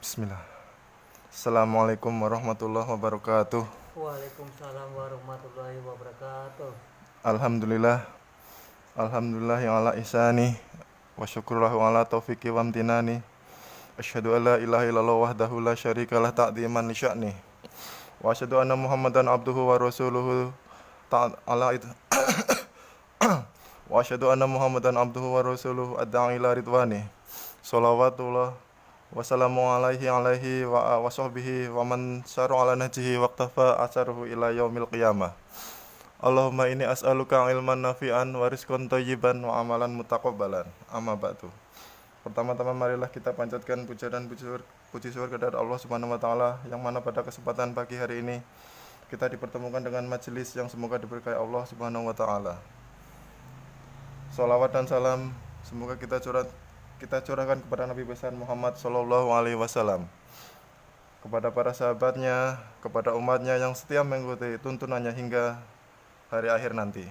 Bismillah. Assalamualaikum warahmatullahi wabarakatuh. Waalaikumsalam warahmatullahi wabarakatuh. Alhamdulillah. Alhamdulillah yang ala ihsani wa syukurlahu ala taufiqi wa amtinani. Asyhadu an la ilaha illallah wahdahu la syarikalah ta'dziman li sya'ni. Wa asyhadu anna Muhammadan abduhu wa rasuluhu ta'ala itu. Wa asyhadu anna Muhammadan abduhu wa rasuluhu adda'i ila ridwani. Shalawatullah wassalamu alaihi wa sahbihi wa man syara ala nahjihi waqtafa asaruhu ila yaumil qiyamah. Allahumma inni as'aluka ilman nafi'an wa rizqan thayyiban wa amalan mutaqabbalan. Amma ba'du. Pertama-tama marilah kita panjatkan puja dan puji syukur kepada Allah Subhanahu wa taala yang mana pada kesempatan pagi hari ini kita dipertemukan dengan majelis yang semoga diberkahi Allah Subhanahu wa taala. Shalawat dan salam semoga kita curahkan kepada Nabi besar Muhammad sallallahu alaihi wasallam, kepada para sahabatnya, kepada umatnya yang setia mengikuti tuntunannya hingga hari akhir nanti.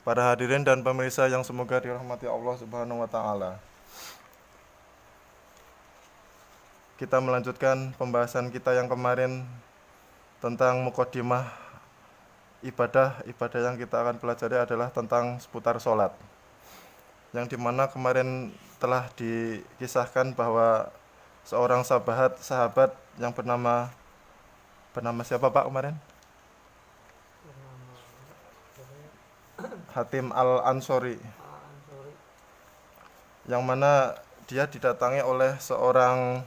Para hadirin dan pemirsa yang semoga dirahmati Allah Subhanahu wa taala. Kita melanjutkan pembahasan kita yang kemarin tentang muqaddimah ibadah yang kita akan pelajari adalah tentang seputar sholat. Yang dimana kemarin telah dikisahkan bahwa seorang sahabat yang bernama siapa Pak kemarin? Hatim al-Ansori, yang mana dia didatangi oleh seorang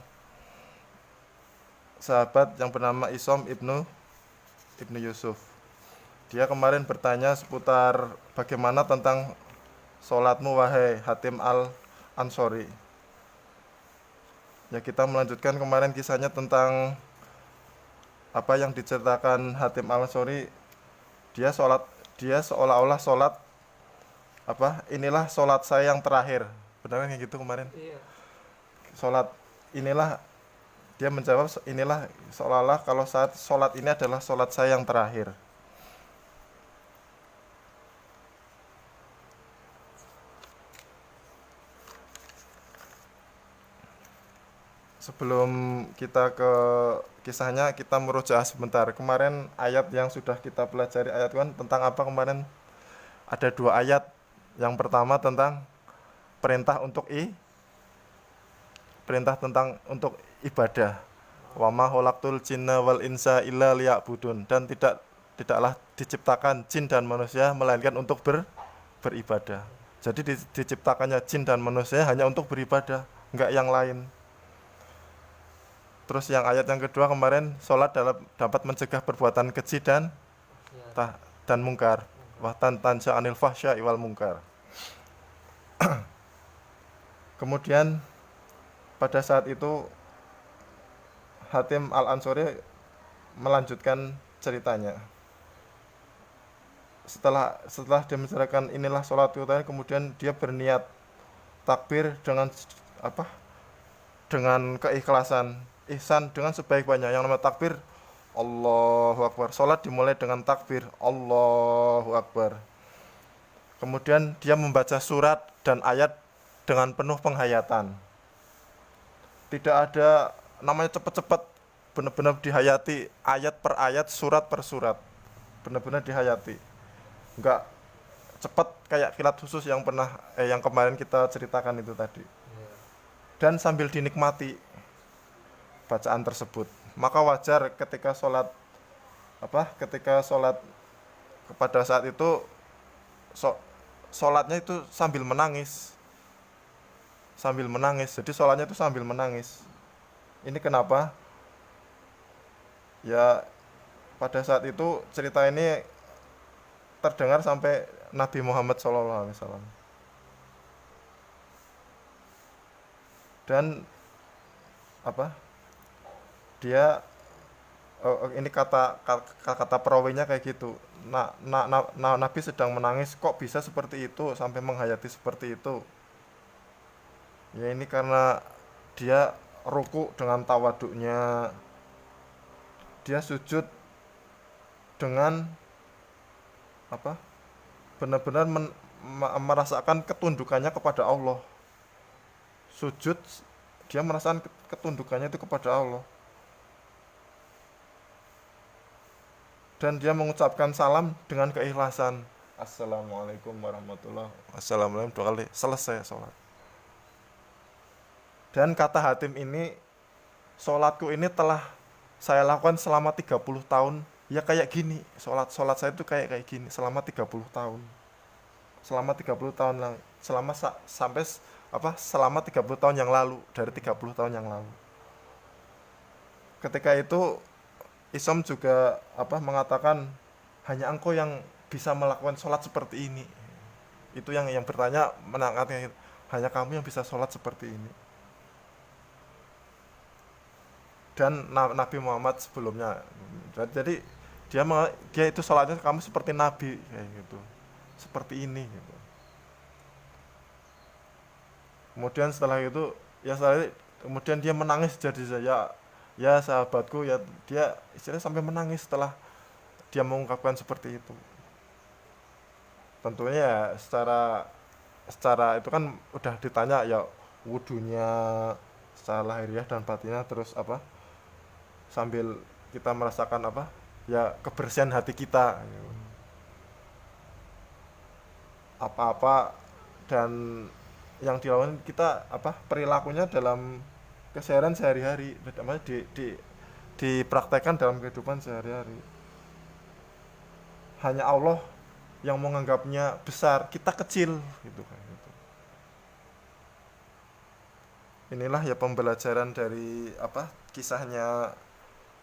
sahabat yang bernama Isom ibnu Yusuf. Dia kemarin bertanya seputar bagaimana tentang sholatmu wahai Hatim al-Ansori. Ya, kita melanjutkan kemarin kisahnya tentang apa yang diceritakan Hatim al-Ansori. Dia seolah-olah sholat inilah sholat saya yang terakhir. Benar kan gitu kemarin? Iya. Sholat inilah, dia menjawab inilah seolah-olah kalau saat sholat ini adalah sholat saya yang terakhir. Sebelum kita ke kisahnya, kita merujaah sebentar. Kemarin ayat yang sudah kita pelajari ayat kan tentang apa kemarin? Ada 2 ayat. Yang pertama tentang perintah untuk ibadah. Wa ma khalaqtul jinna wal insa illa liya'budun, dan tidaklah diciptakan jin dan manusia melainkan untuk beribadah. Jadi diciptakannya jin dan manusia hanya untuk beribadah, enggak yang lain. Terus yang ayat yang kedua kemarin, sholat dapat mencegah perbuatan keji dan mungkar. Wa tansa anil fahsya wal mungkar. Kemudian pada saat itu Hatim al-Ansori melanjutkan ceritanya. Setelah dia menceritakan inilah sholat utama, kemudian dia berniat takbir dengan dengan keikhlasan, ihsan dengan sebaik-baiknya. Yang namanya takbir Allahu Akbar. Sholat dimulai dengan takbir Allahu Akbar. Kemudian dia membaca surat dan ayat dengan penuh penghayatan. Tidak ada namanya cepat-cepat, benar-benar dihayati ayat per ayat, surat per surat. Benar-benar dihayati. Enggak cepat kayak kilat khusus yang kemarin kita ceritakan itu tadi. Dan sambil dinikmati bacaan tersebut. Maka wajar ketika sholat pada saat itu sholatnya itu sambil menangis. Jadi sholatnya itu sambil menangis. Ini kenapa? Ya, pada saat itu cerita ini terdengar sampai Nabi Muhammad SAW. Dan dia ini kata perawinya kayak gitu. Nabi sedang menangis, kok bisa seperti itu sampai menghayati seperti itu? Ya, ini karena dia ruku dengan tawaduknya, dia sujud dengan benar-benar merasakan ketundukannya kepada Allah. Sujud dia merasakan ketundukannya itu kepada Allah. Dan dia mengucapkan salam dengan keikhlasan. Assalamualaikum warahmatullahi wabarakatuh. Assalamualaikum 2 kali, selesai sholat. Dan kata Hatim ini, sholatku ini telah saya lakukan selama 30 tahun. Ya kayak gini, sholat saya itu kayak gini selama 30 tahun. Selama 30 tahun lang, selama 30 tahun yang lalu, dari 30 tahun yang lalu. Ketika itu Isom juga mengatakan hanya engkau yang bisa melakukan sholat seperti ini. Itu yang bertanya menangkatnya, hanya kamu yang bisa sholat seperti ini. Dan Nabi Muhammad sebelumnya, jadi dia itu sholatnya kamu seperti Nabi kayak gitu, seperti ini gitu. Kemudian setelah itu kemudian dia menangis, jadi ya sahabatku, ya dia istilahnya sampai menangis setelah dia mengungkapkan seperti itu. Tentunya ya secara itu kan udah ditanya ya wudunya secara lahiriah dan batinnya, terus sambil kita merasakan ya kebersihan hati kita, apa-apa dan yang dilakukan kita perilakunya dalam keseharian sehari-hari, dipraktekkan dalam kehidupan sehari-hari. Hanya Allah yang menganggapnya besar, kita kecil gitu kan gitu. Inilah ya pembelajaran dari kisahnya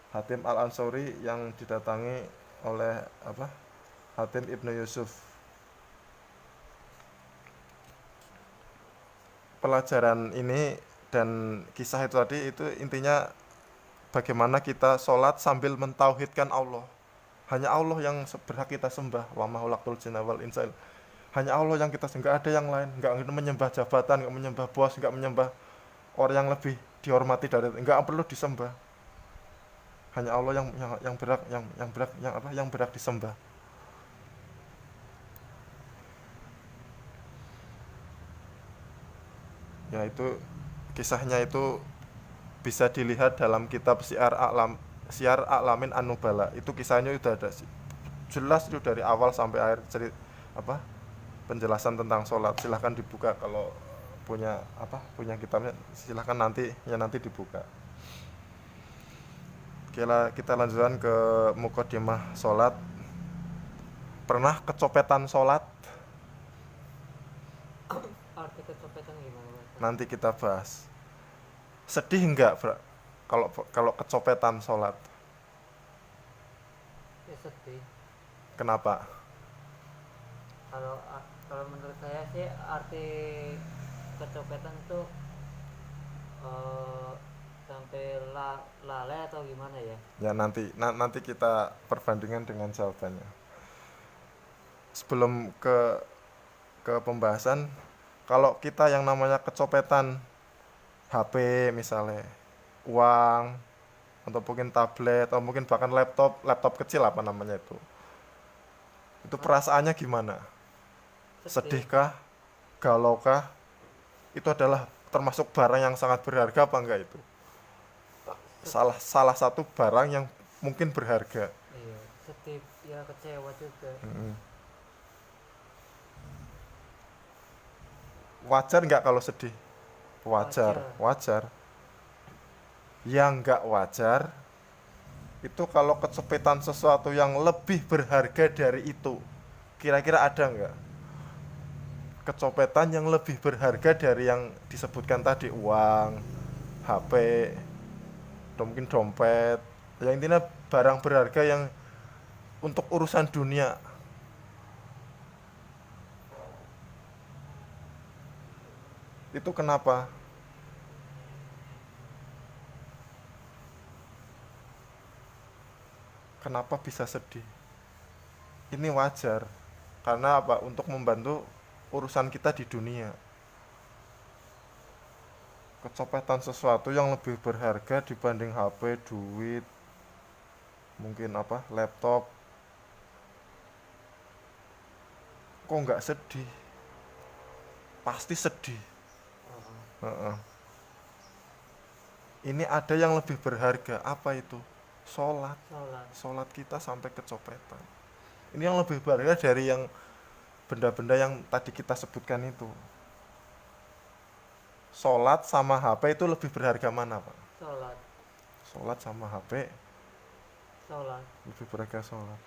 Hatim Al-Ansori yang didatangi oleh Hatim Ibnu Yusuf. Pelajaran ini dan kisah itu tadi itu intinya bagaimana kita sholat sambil mentauhidkan Allah. Hanya Allah yang berhak kita sembah. Wa ma khalaqtul jinna wal insa. Hanya Allah yang kita sembah, enggak ada yang lain. Enggak menyembah jabatan, enggak menyembah bos, enggak menyembah orang yang lebih dihormati dari itu. Enggak perlu disembah. Hanya Allah yang berhak disembah. Ya itu kisahnya itu bisa dilihat dalam kitab Syiar A'lamin An-Nubala. Itu kisahnya udah ada jelas itu dari awal sampai akhir penjelasan tentang sholat. Silahkan dibuka kalau punya kitabnya, silahkan nanti dibuka. Kita lanjutkan ke muqaddimah sholat. Pernah kecopetan sholat? Arti kecopetan gimana, Mas? Nanti kita bahas. Sedih enggak, Bro? Kalau kecopetan sholat? Ya sedih. Kenapa? Kalau menurut saya sih arti kecopetan itu sampai lalai atau gimana ya? Ya nanti kita perbandingan dengan jawabannya. Sebelum ke pembahasan, kalau kita yang namanya kecopetan HP misalnya, uang, atau mungkin tablet, atau mungkin bahkan laptop kecil itu perasaannya gimana? Sedihkah? Galaukah? Itu adalah termasuk barang yang sangat berharga apa enggak itu? Salah satu barang yang mungkin berharga. Iya, sedih ya, kecewa juga. Wajar nggak kalau sedih? Wajar. Yang nggak wajar itu kalau kecopetan sesuatu yang lebih berharga dari itu. Kira-kira ada nggak kecopetan yang lebih berharga dari yang disebutkan tadi, uang, HP, atau mungkin dompet, yang intinya barang berharga yang untuk urusan dunia? Itu kenapa? Kenapa bisa sedih? Ini wajar. Karena untuk membantu urusan kita di dunia. Kecopetan sesuatu yang lebih berharga dibanding HP, duit, mungkin laptop. Kok nggak sedih? Pasti sedih. Ini ada yang lebih berharga. Apa itu? Sholat. sholat. Sholat kita sampai kecopetan. Ini yang lebih berharga dari yang benda-benda yang tadi kita sebutkan itu. Sholat sama HP itu lebih berharga mana, Pak? Sholat. Sholat sama HP Sholat. lebih berharga sholat.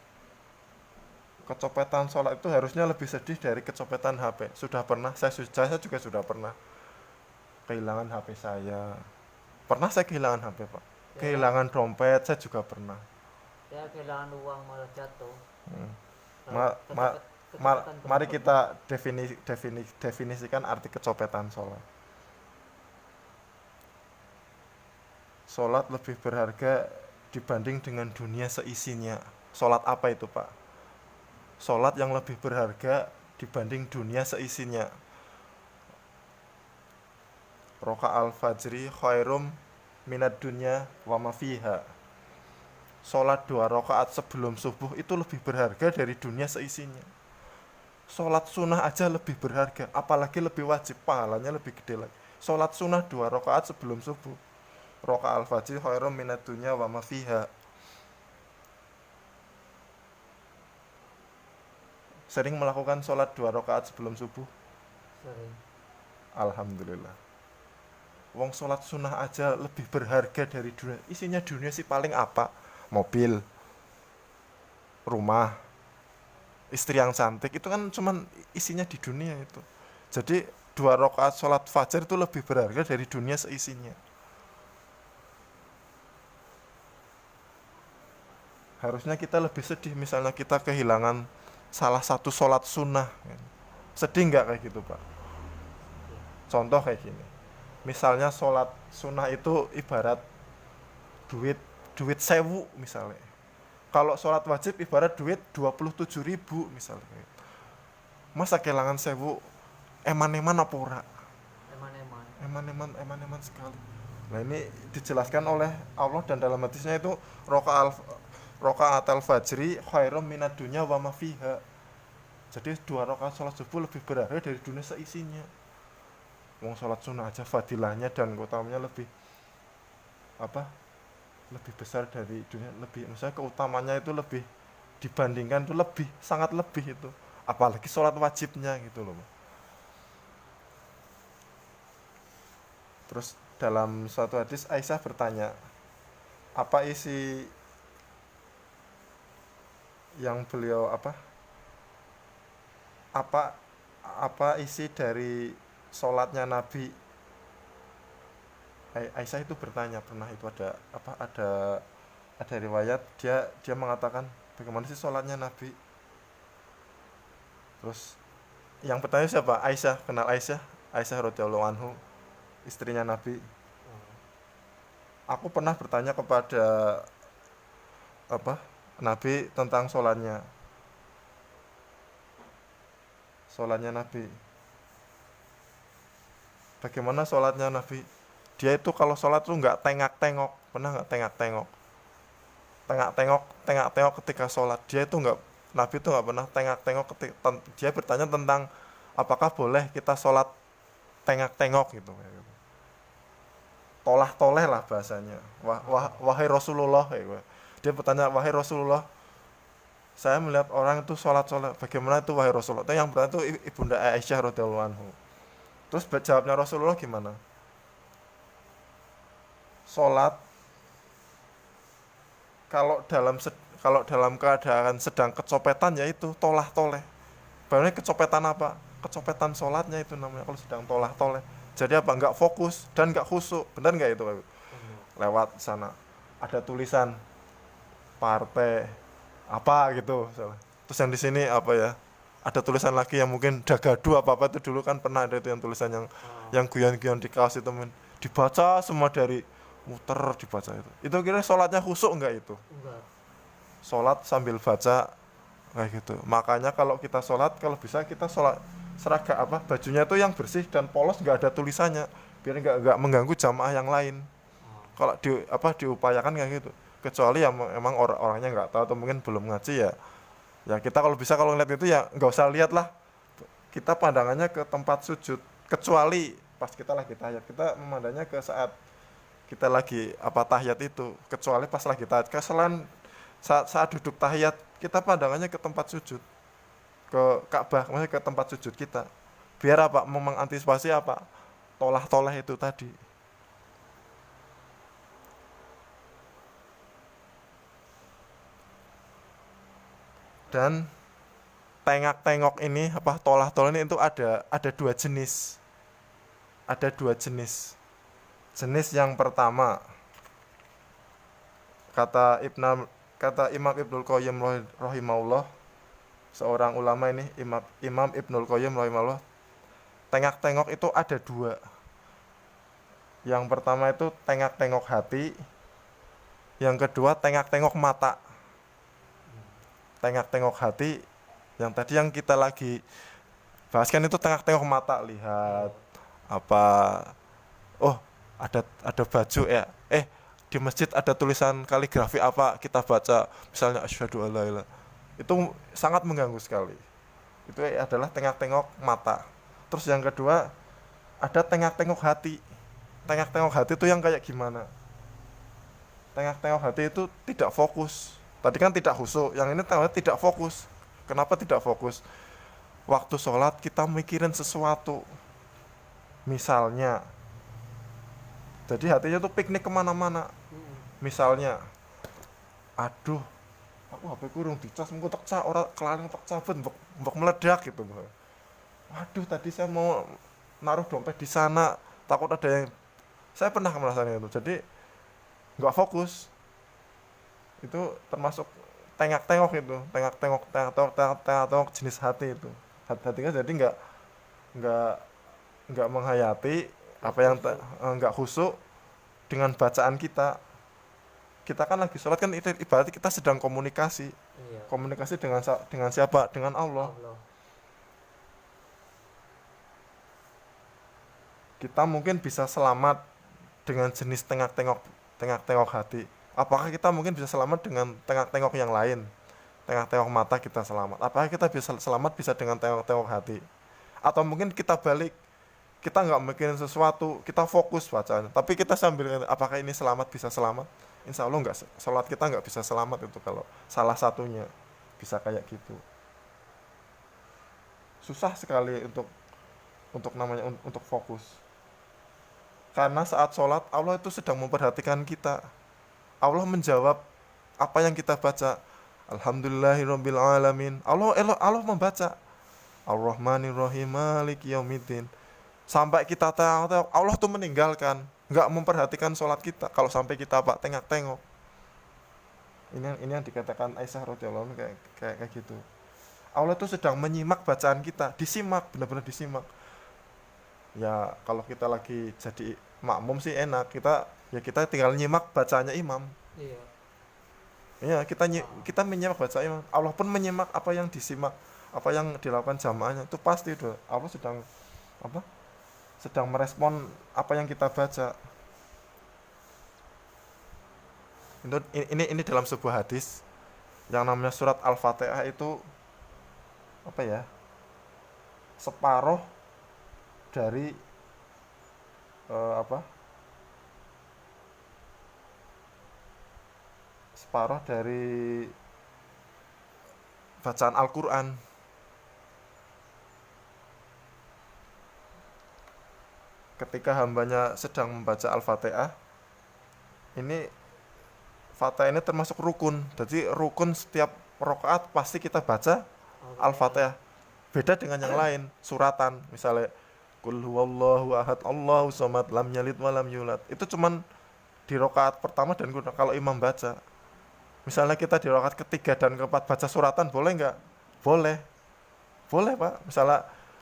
Kecopetan sholat itu harusnya lebih sedih dari kecopetan HP. Sudah pernah, saya juga sudah pernah kehilangan HP saya. Pernah saya kehilangan HP, Pak. Ya. Kehilangan dompet saya juga pernah. Ya kehilangan uang malah jatuh. Ma- ma- Mari kita definisikan arti kecopetan sholat. Sholat lebih berharga dibanding dengan dunia seisinya. Sholat apa itu, Pak? Sholat yang lebih berharga dibanding dunia seisinya. Roka'al fajri khairum minad dunya wa ma fiha. Sholat 2 rakaat sebelum subuh itu lebih berharga dari dunia seisinya. Sholat sunnah aja lebih berharga, apalagi lebih wajib, pahalanya lebih gede lagi. Sholat sunnah 2 rakaat sebelum subuh. Roka'al fajri khairum minad dunya wa ma fiha. Sering melakukan sholat 2 rakaat sebelum subuh? Sering. Alhamdulillah. Wong sholat sunnah aja lebih berharga dari dunia. Isinya dunia sih paling apa? Mobil, rumah, istri yang cantik. Itu kan cuman isinya di dunia itu. Jadi 2 rakaat sholat fajar itu lebih berharga dari dunia seisinya. Harusnya kita lebih sedih misalnya kita kehilangan salah satu sholat sunnah. Sedih nggak kayak gitu, Pak? Contoh kayak gini. Misalnya sholat sunnah itu ibarat duit 1.000 misalnya. Kalau sholat wajib ibarat duit 27.000 misalnya. Masa kehilangan 1.000 eman-eman apa ora? Eman-eman. Eman-eman sekali. Nah ini dijelaskan oleh Allah dan dalam hadisnya itu rokaatul fajri khairum minad dunya wa ma fiha. Jadi 2 rakaat sholat subuh lebih berharga dari dunia seisinya. Wong sholat sunnah aja fadilahnya dan keutamanya lebih lebih besar dari dunia, lebih misalnya keutamanya itu lebih dibandingkan itu lebih sangat lebih itu, apalagi sholat wajibnya gitu loh. Terus dalam suatu hadis Aisyah bertanya, apa isi yang beliau apa isi dari sholatnya Nabi. Aisyah itu bertanya, pernah itu ada riwayat dia mengatakan bagaimana sih sholatnya Nabi. Terus yang bertanya siapa? Aisyah. Kenal Aisyah radhiyallahu anhu, istrinya Nabi. Aku pernah bertanya kepada Nabi tentang sholatnya Nabi. Bagaimana sholatnya Nabi? Dia itu kalau sholat tuh nggak tengok-tengok. Pernah nggak tengok-tengok? Tengok-tengok ketika sholat. Nabi itu nggak pernah tengok-tengok ketika. Dia bertanya tentang apakah boleh kita sholat tengok-tengok gitu. Tolah-toleh lah bahasanya. Wahai Rasulullah. Dia bertanya, wahai Rasulullah, saya melihat orang itu sholat. Bagaimana itu wahai Rasulullah? Itu yang bertanya itu ibunda Aisyah radhiyallahu anhu. Terus jawabnya Rasulullah gimana? Sholat kalau dalam keadaan sedang kecopetan yaitu tolah-toleh. Sebenarnya kecopetan apa? Kecopetan sholatnya itu namanya kalau sedang tolah-toleh. Jadi apa? Nggak fokus dan nggak khusyuk. Benar nggak itu? Lewat sana ada tulisan partai apa gitu. Terus yang di sini apa ya? Ada tulisan lagi yang mungkin dagadu apa itu dulu kan pernah ada itu yang tulisan yang guyon-guyon di kaos itu dibaca semua dari muter dibaca itu. Itu kira sholatnya khusyuk enggak itu? Enggak. Sholat sambil baca kayak gitu. Makanya kalau kita sholat, kalau bisa kita sholat seragam bajunya itu yang bersih dan polos, nggak ada tulisannya biar nggak mengganggu jamaah yang lain. Kalau diupayakan kayak gitu. Kecuali yang emang orangnya nggak tahu atau mungkin belum ngaji ya kita kalau bisa kalau ngeliat itu ya nggak usah lihat lah, kita pandangannya ke tempat sujud, kecuali pas kita lagi tahiyat kita memandangnya ke saat kita lagi apa tahiyat itu, kecuali pas lagi tahiyat. Selain saat duduk tahiyat, kita pandangannya ke tempat sujud, ke Ka'bah, maksudnya ke tempat sujud kita. Biar apa? Mengantisipasi apa? Tolah-tolah itu tadi. Dan tengok-tengok ini apa tolah-tolah ini itu ada dua jenis. Ada dua jenis. Jenis yang pertama kata Imam Ibnul Qayyim rahimahullah, seorang ulama ini Imam Ibnul Qayyim rahimahullah, tengok-tengok itu ada dua. Yang pertama itu tengok-tengok hati, yang kedua tengok-tengok mata. Tengok-tengok hati yang tadi yang kita lagi bahaskan itu tengok-tengok mata, lihat apa, oh ada baju ya, di masjid ada tulisan kaligrafi apa, kita baca misalnya asyhadu alla ilaha, itu sangat mengganggu sekali. Itu adalah tengok-tengok mata. Terus yang kedua ada tengok-tengok hati. Tengok-tengok hati itu yang kayak gimana? Tengok-tengok hati itu tidak fokus. Tadi kan tidak khusyuk, yang ini tidak fokus. Kenapa tidak fokus? Waktu sholat kita mikirin sesuatu. Misalnya, jadi hatinya tuh piknik kemana-mana. Misalnya, aduh, aku HP kurung dicas, mengko tak cak ora kelaring tak cabut, mbok meledak gitu. Waduh, tadi saya mau naruh dompet di sana, takut ada yang, saya pernah merasakan itu. Jadi nggak fokus. Itu termasuk tengok-tengok itu, tengok-tengok jenis hati itu. Hatinya jadi nggak menghayati apa yang nggak khusyuk dengan bacaan kita. Kita kan lagi sholat kan, itu ibarat kita sedang komunikasi. Iya. Komunikasi dengan siapa? Dengan Allah. Kita mungkin bisa selamat dengan jenis tengok-tengok hati. Apakah kita mungkin bisa selamat dengan tengok-tengok yang lain? Tengok-tengok mata kita selamat. Apakah kita bisa selamat bisa dengan tengok-tengok hati? Atau mungkin kita balik, kita nggak mikirin sesuatu, kita fokus bacaan. Tapi kita sambil, apakah ini selamat, bisa selamat? Insya Allah nggak, sholat kita nggak bisa selamat itu kalau salah satunya bisa kayak gitu. Susah sekali untuk namanya untuk fokus. Karena saat sholat Allah itu sedang memperhatikan kita. Allah menjawab apa yang kita baca. Alhamdulillahirabbil alamin. Allah membaca Ar-Rahmanir-Rahim Maliki Yaumiddin. Sampai kita tahu Allah tuh meninggalkan, nggak memperhatikan sholat kita. Kalau sampai kita tengok-tengok. Ini yang dikatakan Aisyah radhiyallahu anha kayak gitu. Allah tuh sedang menyimak bacaan kita, disimak, benar-benar disimak. Ya kalau kita lagi jadi makmum sih enak, kita tinggal nyimak bacaannya imam. Iya. Ya kita menyimak bacaan imam. Allah pun menyimak apa yang disimak, apa yang dilakukan jamaahnya. Itu pasti itu Allah sedang merespon apa yang kita baca. Ini dalam sebuah hadis yang namanya surat Al-Fatihah itu separuh dari separuh dari bacaan Al-Quran. Ketika hambanya sedang membaca Al-Fatihah, ini Fatihah ini termasuk rukun. Jadi rukun setiap rakaat pasti kita baca Al-Fatihah. Beda dengan yang lain, suratan. Misalnya Qul huwallahu ahad, Allahu somad, lam yalid wa lam yulad. Itu cuman di rakaat pertama dan kalau imam baca. Misalnya kita di rakaat ketiga dan keempat baca suratan, boleh nggak? Boleh. Boleh, Pak.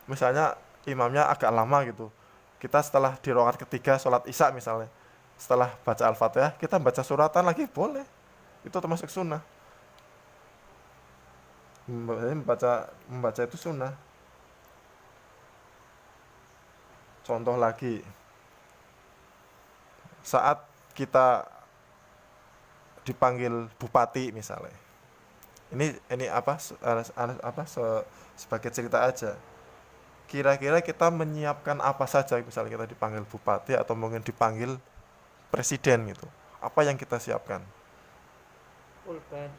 Misalnya imamnya agak lama gitu. Kita setelah di rakaat ketiga sholat isya misalnya, setelah baca Al-Fatihah, kita baca suratan lagi, boleh. Itu termasuk sunnah. Membaca itu sunnah. Contoh lagi, saat kita dipanggil bupati misalnya, ini sebagai cerita aja. Kira-kira kita menyiapkan apa saja misalnya kita dipanggil bupati atau mungkin dipanggil presiden gitu, apa yang kita siapkan? Pulpen,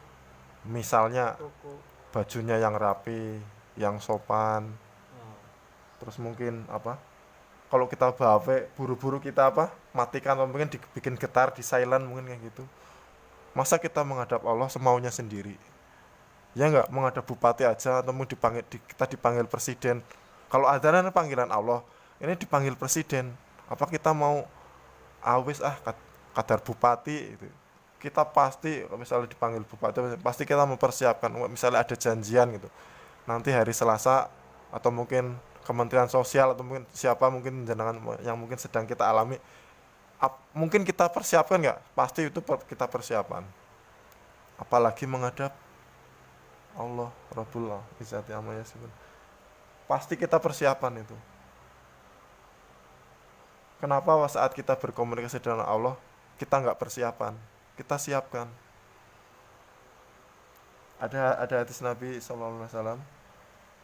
Misalnya buku. bajunya yang rapi, yang sopan, Oh, terus mungkin apa? Kalau kita bawa HP, buru-buru kita apa? Matikan atau mungkin dibikin getar, di silent mungkin kayak gitu. Masa kita menghadap Allah semaunya sendiri? Ya nggak, menghadap bupati aja atau mungkin kita dipanggil presiden. Kalau adzan panggilan Allah, ini dipanggil presiden. Apa kita mau awis kadar bupati itu? Kita pasti kalau misalnya dipanggil bupati pasti kita mempersiapkan, misalnya ada janjian gitu. Nanti hari Selasa atau mungkin Kementerian Sosial atau mungkin siapa mungkin jenengan yang mungkin sedang kita alami, mungkin kita persiapkan nggak? Pasti itu kita persiapan. Apalagi menghadap Allah Rabbul Izzati Amma Yasifun. Pasti kita persiapan itu. Kenapa saat kita berkomunikasi dengan Allah kita nggak persiapan? Kita siapkan. Ada hadis Nabi SAW.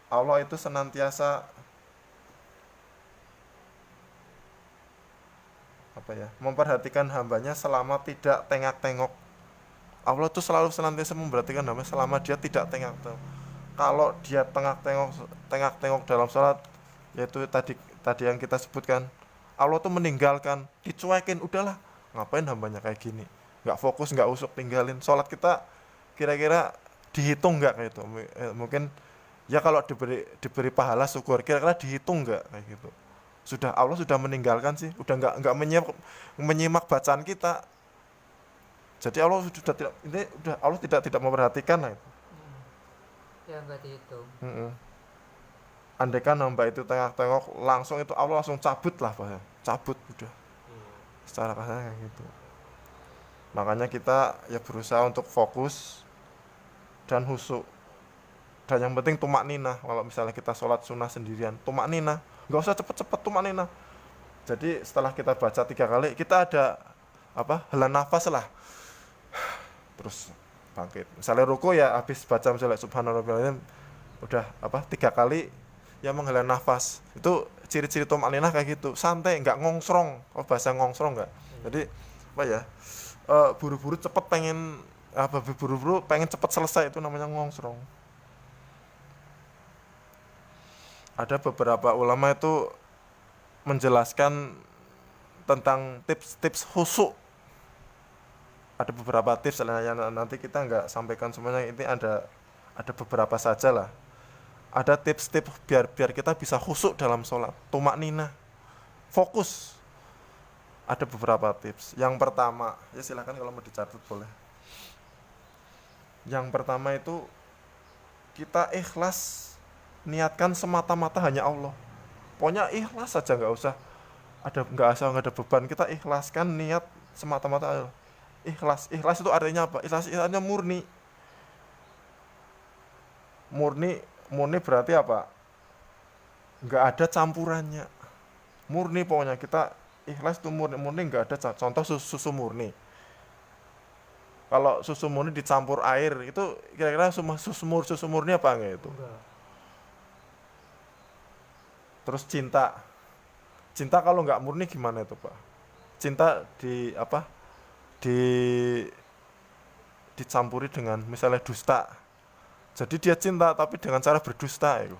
Allah itu senantiasa memperhatikan hambanya selama tidak tengak-tengok. Allah itu selalu senantiasa memperhatikan hambanya selama dia tidak tengak-tengok. Kalau dia tengak-tengok dalam sholat, yaitu tadi yang kita sebutkan, Allah tuh meninggalkan, dicuekin, udahlah, ngapain hambanya kayak gini, nggak fokus, nggak usuk, tinggalin. Sholat kita kira-kira dihitung nggak kayak itu? Mungkin ya kalau diberi pahala syukur, kira-kira dihitung nggak kayak gitu? Allah sudah meninggalkan sih, udah nggak menyimak bacaan kita. Jadi Allah tidak memperhatikan lah itu. ya nggak dihitung. Andaikan hamba itu tengok langsung, itu Allah langsung cabut lah, cabut udah. Secara kasar kayak gitu. Makanya kita ya berusaha untuk fokus dan khusyuk. Dan yang penting tumak nina. Kalau misalnya kita sholat sunnah sendirian, tumak nina, nggak usah cepet-cepet, tumak nina. Jadi setelah kita baca 3 kali, kita ada hela nafas lah, terus bangkit. Misalnya ruku ya habis baca misalnya subhanallah, udah 3 kali ya menghela nafas. Itu ciri-ciri tumak nina kayak gitu, santai, nggak ngongsrong. Bahasa ngongsrong nggak? Jadi buru-buru cepet pengen cepet selesai, itu namanya ngongsrong. Ada beberapa ulama itu menjelaskan tentang tips-tips khusyuk. Ada beberapa tips yang nanti kita nggak sampaikan semuanya, ini ada beberapa saja lah. Ada tips-tips biar kita bisa khusyuk dalam sholat, tumak nina, fokus. Ada beberapa tips. Yang pertama, ya silakan kalau mau dicatat boleh. Yang pertama itu kita ikhlas, niatkan semata-mata hanya Allah. Pokoknya ikhlas saja, nggak usah ada beban. Kita ikhlaskan niat semata-mata Allah. Ikhlas itu artinya apa? Ikhlas artinya murni. Murni berarti apa? Nggak ada campurannya. Murni pokoknya kita ikhlas itu murni nggak ada. Contoh susu murni. Kalau susu murni dicampur air, itu kira-kira susu murni apa enggak itu? Enggak. Terus cinta kalau nggak murni gimana itu, Pak? Cinta dicampuri dengan misalnya dusta. Jadi dia cinta tapi dengan cara berdusta itu.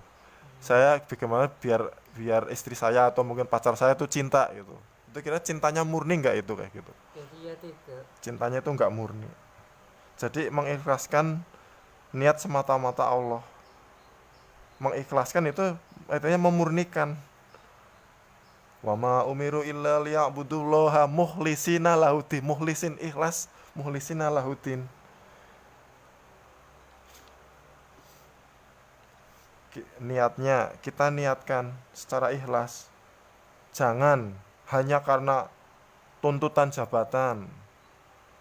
Saya bagaimana biar istri saya atau mungkin pacar saya itu cinta gitu. Itu kira cintanya murni nggak itu kayak gitu? Jadi ya tidak. Cintanya itu nggak murni. Jadi mengikhlaskan niat semata-mata Allah. Mengikhlaskan itu artinya memurnikan. Wa ma umiru illa liya'budullaha mukhlisina lahuddin. Mukhlisin ikhlas, mukhlisina lahuddin. Niatnya kita niatkan secara ikhlas. Jangan hanya karena tuntutan jabatan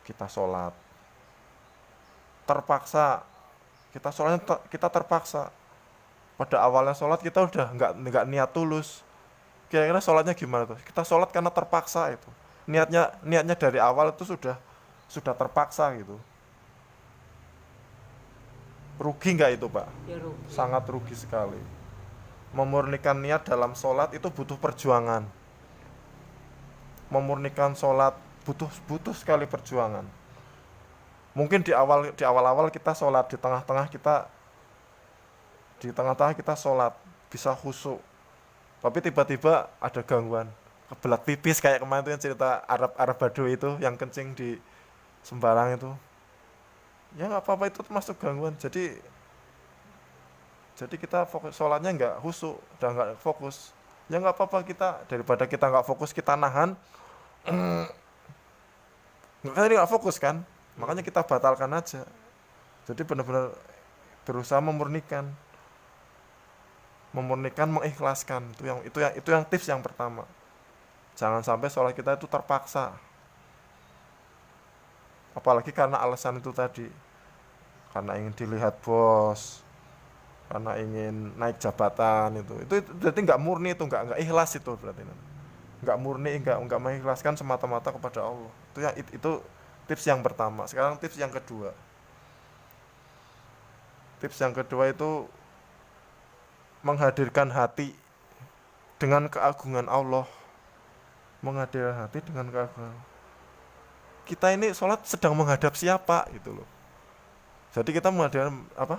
kita sholat. Terpaksa kita sholatnya kita terpaksa. Pada awalnya sholat kita udah nggak niat tulus. Kira-kira sholatnya gimana tuh? Kita sholat karena terpaksa itu. Niatnya dari awal itu sudah terpaksa gitu. Rugi nggak itu, Pak? Ya rugi. Sangat rugi sekali. Memurnikan niat dalam sholat itu butuh perjuangan. Memurnikan sholat butuh sekali perjuangan. Mungkin di awal-awal kita sholat, di tengah-tengah kita sholat bisa khusyuk, tapi tiba-tiba ada gangguan, kebelat pipis kayak kemarin itu yang cerita Arab Baduy itu yang kencing di sembarang itu, ya nggak apa-apa, itu termasuk gangguan. Jadi kita fokus sholatnya nggak khusyuk dan nggak fokus, ya nggak apa-apa, kita daripada kita nggak fokus kita nahan, nggak fokus kan, makanya kita batalkan aja. Jadi benar-benar berusaha memurnikan, mengikhlaskan. Itu yang tips yang pertama. Jangan sampai sholat kita itu terpaksa, apalagi karena alasan itu tadi, karena ingin dilihat bos, karena ingin naik jabatan. Itu berarti nggak murni, itu nggak ikhlas, itu berarti nggak murni, nggak mengikhlaskan semata-mata kepada Allah. Itu tips yang pertama. Sekarang tips yang kedua. Tips yang kedua itu menghadirkan hati dengan keagungan Allah. Menghadirkan hati dengan keagungan. Kita ini sholat sedang menghadap siapa gitu loh. Jadi kita menghadapkan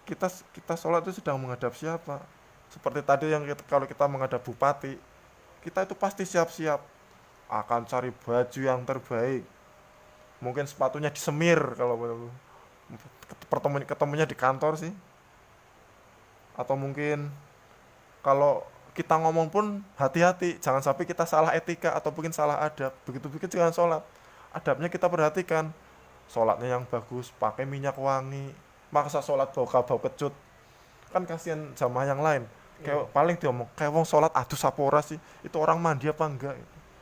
kita sholat itu sedang menghadap siapa. Seperti tadi kalau kita menghadap bupati, kita itu pasti siap-siap akan cari baju yang terbaik. Mungkin sepatunya disemir, kalau ketemunya di kantor sih. Atau mungkin kalau kita ngomong pun hati-hati, jangan sampai kita salah etika atau mungkin salah adab. Begitu jangan sholat, adabnya kita perhatikan. Sholatnya yang bagus, pakai minyak wangi. Masa sholat bau kecut, kan kasihan jamaah yang lain. Kayak paling diomong, kayak wong sholat aduh sapora sih, itu orang mandi apa enggak,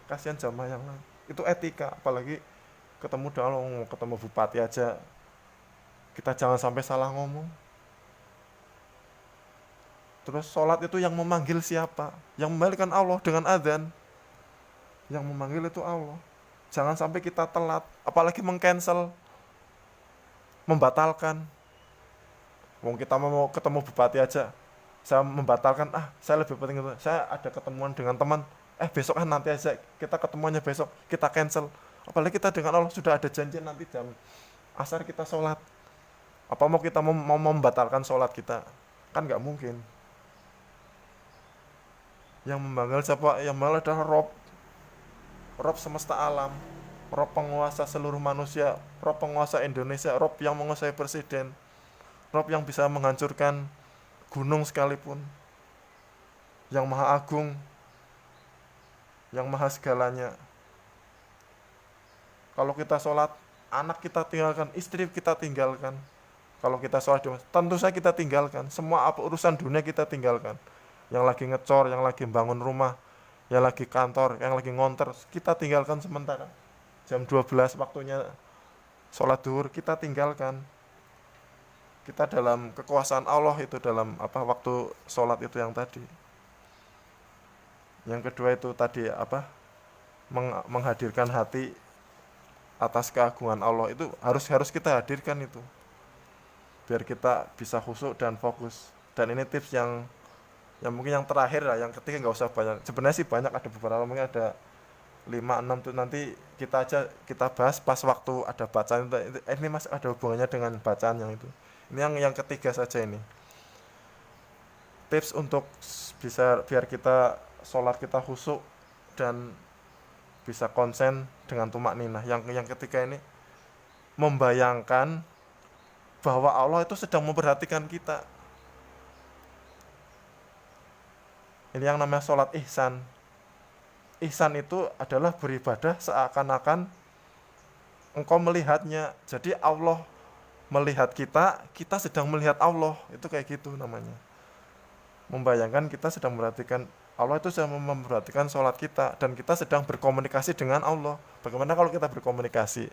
kasihan jamaah yang lain. Itu etika. Apalagi ketemu bupati aja, kita jangan sampai salah ngomong. Terus sholat itu yang memanggil siapa? Yang memanggilkan Allah dengan adzan. Yang memanggil itu Allah. Jangan sampai kita telat, apalagi mengcancel, membatalkan. Wong kita mau ketemu bupati aja, saya membatalkan, saya lebih penting itu, saya ada ketemuan dengan teman, besok nanti aja, kita ketemuannya besok, kita cancel. Apalagi kita dengan Allah sudah ada janji nanti jam asar kita sholat. Apa mau kita mau membatalkan sholat kita? Kan nggak mungkin. Yang memanggil siapa? Yang memanggil adalah Rob semesta alam, Rob penguasa seluruh manusia, Rob penguasa Indonesia, Rob yang menguasai presiden, Rob yang bisa menghancurkan gunung sekalipun, yang maha agung, yang maha segalanya. Kalau kita sholat, anak kita tinggalkan, istri kita tinggalkan. Kalau kita sholat, tentu saja kita tinggalkan. Semua urusan dunia kita tinggalkan. Yang lagi ngecor, yang lagi bangun rumah, yang lagi kantor, yang lagi ngonter, kita tinggalkan sementara. Jam 12 waktunya sholat duhur, kita tinggalkan. Kita dalam kekuasaan Allah itu, dalam waktu sholat itu yang tadi. Yang kedua itu tadi menghadirkan hati atas keagungan Allah, itu harus kita hadirkan itu, biar kita bisa khusyuk dan fokus. Dan ini tips yang mungkin yang terakhir lah, yang ketiga nggak usah banyak. Sebenarnya sih banyak, ada beberapa, mungkin ada 5-6 tuh, nanti kita bahas pas waktu ada bacaan itu. Ini mas ada hubungannya dengan bacaan yang itu. Ini yang ketiga saja ini. Tips untuk biar kita sholat kita khusyuk dan bisa konsen dengan tumakninah. Yang ketiga ini, membayangkan bahwa Allah itu sedang memperhatikan kita. Ini yang namanya sholat ihsan. Ihsan itu adalah beribadah seakan-akan engkau melihatnya. Jadi Allah melihat kita sedang melihat Allah. Itu kayak gitu namanya. Membayangkan kita sedang memperhatikan Allah, itu sedang memperhatikan sholat kita, dan kita sedang berkomunikasi dengan Allah. Bagaimana kalau kita berkomunikasi?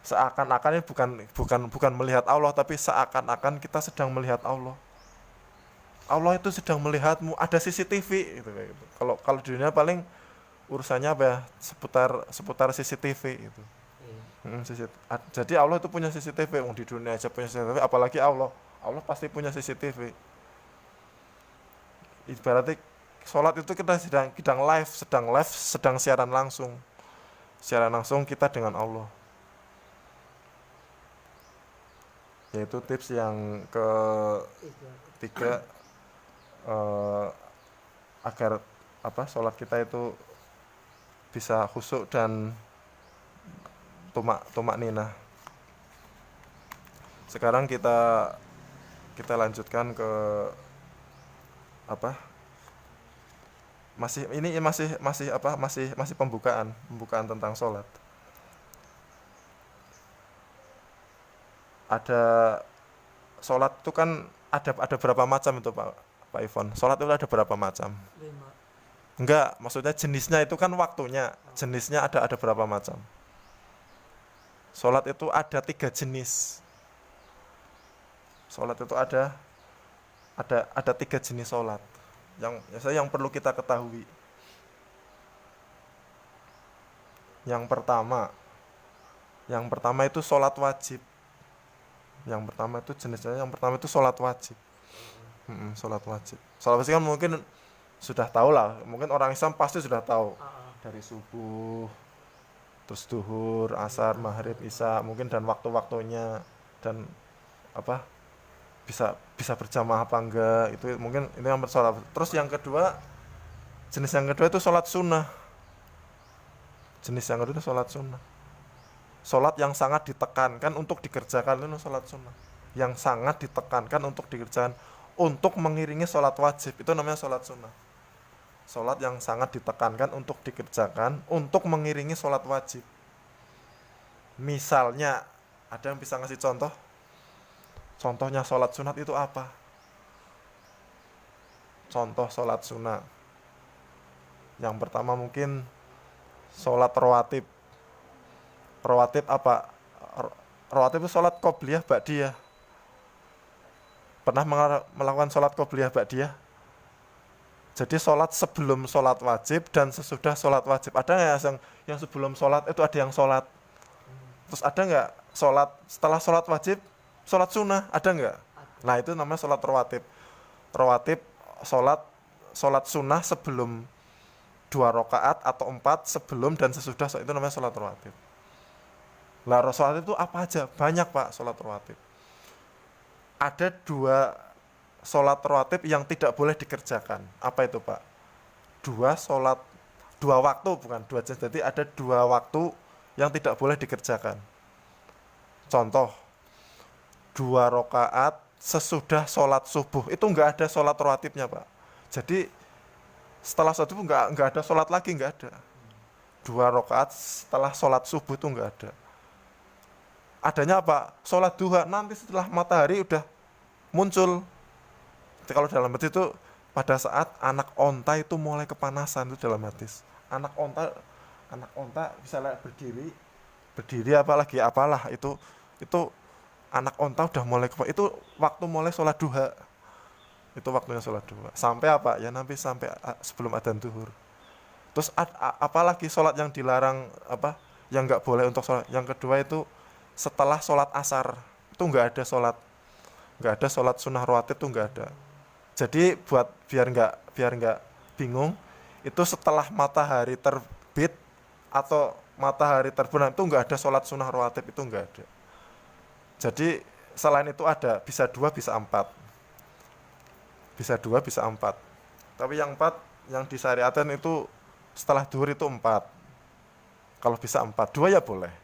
Seakan-akan ini bukan melihat Allah, tapi seakan-akan kita sedang melihat Allah. Allah itu sedang melihatmu, ada CCTV gitu, kayak gitu. Kalau di dunia paling urusannya seputar CCTV itu. Jadi Allah itu punya CCTV, di dunia aja punya CCTV, apalagi Allah pasti punya CCTV. Ibaratnya Sholat itu kita sedang live, sedang siaran langsung. Siaran langsung kita dengan Allah. Yaitu tips yang ketiga, agar sholat kita itu bisa khusyuk dan tumak ninah. Sekarang kita lanjutkan ke masih pembukaan tentang sholat. Ada sholat itu kan ada berapa macam itu Pak Ivon? Sholat itu ada berapa macam? 5. Enggak, maksudnya jenisnya itu kan waktunya. Jenisnya ada berapa macam? Sholat itu ada 3 jenis. Sholat itu ada 3 jenis sholat yang perlu kita ketahui. Yang pertama itu sholat wajib. Yang pertama itu sholat wajib. Sholat wajib. Sholat wajib kan mungkin sudah tahu lah. Mungkin orang Islam pasti sudah tahu. Dari subuh, terus duhur, asar, maghrib, isya, mungkin dan waktu-waktunya dan bisa berjamaah apa enggak, itu mungkin itu yang sholat. Terus jenis yang kedua itu sholat sunnah. Sholat yang sangat ditekankan untuk dikerjakan itu sholat sunnah. Yang sangat ditekankan untuk dikerjakan untuk mengiringi sholat wajib, itu namanya sholat sunnah. Sholat yang sangat ditekankan untuk dikerjakan untuk mengiringi sholat wajib. Misalnya, ada yang bisa ngasih contoh? Contohnya sholat sunat itu apa? Contoh sholat sunat. Yang pertama mungkin sholat rawatib. Rawatib apa? Rawatib itu sholat qobliyah ba'diyah. Pernah melakukan sholat qobliyah ba'diyah? Jadi sholat sebelum sholat wajib dan sesudah sholat wajib. Ada nggak yang sebelum sholat itu ada yang sholat? Terus ada nggak sholat setelah sholat wajib? Sholat sunnah, ada nggak? Nah itu namanya sholat rawatib. Rawatib, sholat sunnah sebelum 2 rakaat atau 4 sebelum dan sesudah, itu namanya sholat rawatib. Lah sholat itu apa aja? Banyak Pak sholat rawatib. Ada 2 sholat rawatib yang tidak boleh dikerjakan. Apa itu Pak? 2 waktu, bukan 2 jenis. Jadi ada 2 waktu yang tidak boleh dikerjakan. Contoh, 2 rakaat sesudah sholat subuh, itu enggak ada sholat rawatibnya Pak. Jadi setelah sholat subuh enggak ada sholat lagi, enggak ada. 2 rakaat setelah sholat subuh itu enggak ada. Adanya apa? Sholat duha, nanti setelah matahari udah muncul. Jadi kalau dalam hadis itu pada saat anak onta itu mulai kepanasan, itu dalam hadis. Anak onta bisa berdiri apalah itu anak onta udah mulai itu waktu mulai sholat duha. Itu waktunya sholat duha. Sampai apa? Ya nanti sampai sebelum adzan duhur. Terus apalagi sholat yang dilarang, yang nggak boleh untuk sholat. Yang kedua itu setelah sholat asar. Itu nggak ada sholat sunnah rawatib, itu nggak ada. Jadi biar nggak bingung, itu setelah matahari terbit atau matahari terbenam itu nggak ada sholat sunnah rawatib, itu nggak ada. Jadi selain itu ada, bisa 2, bisa 4. Bisa 2, bisa 4. Tapi yang 4 yang disyariatkan itu setelah duhur itu 4. Kalau bisa 4, 2 ya boleh.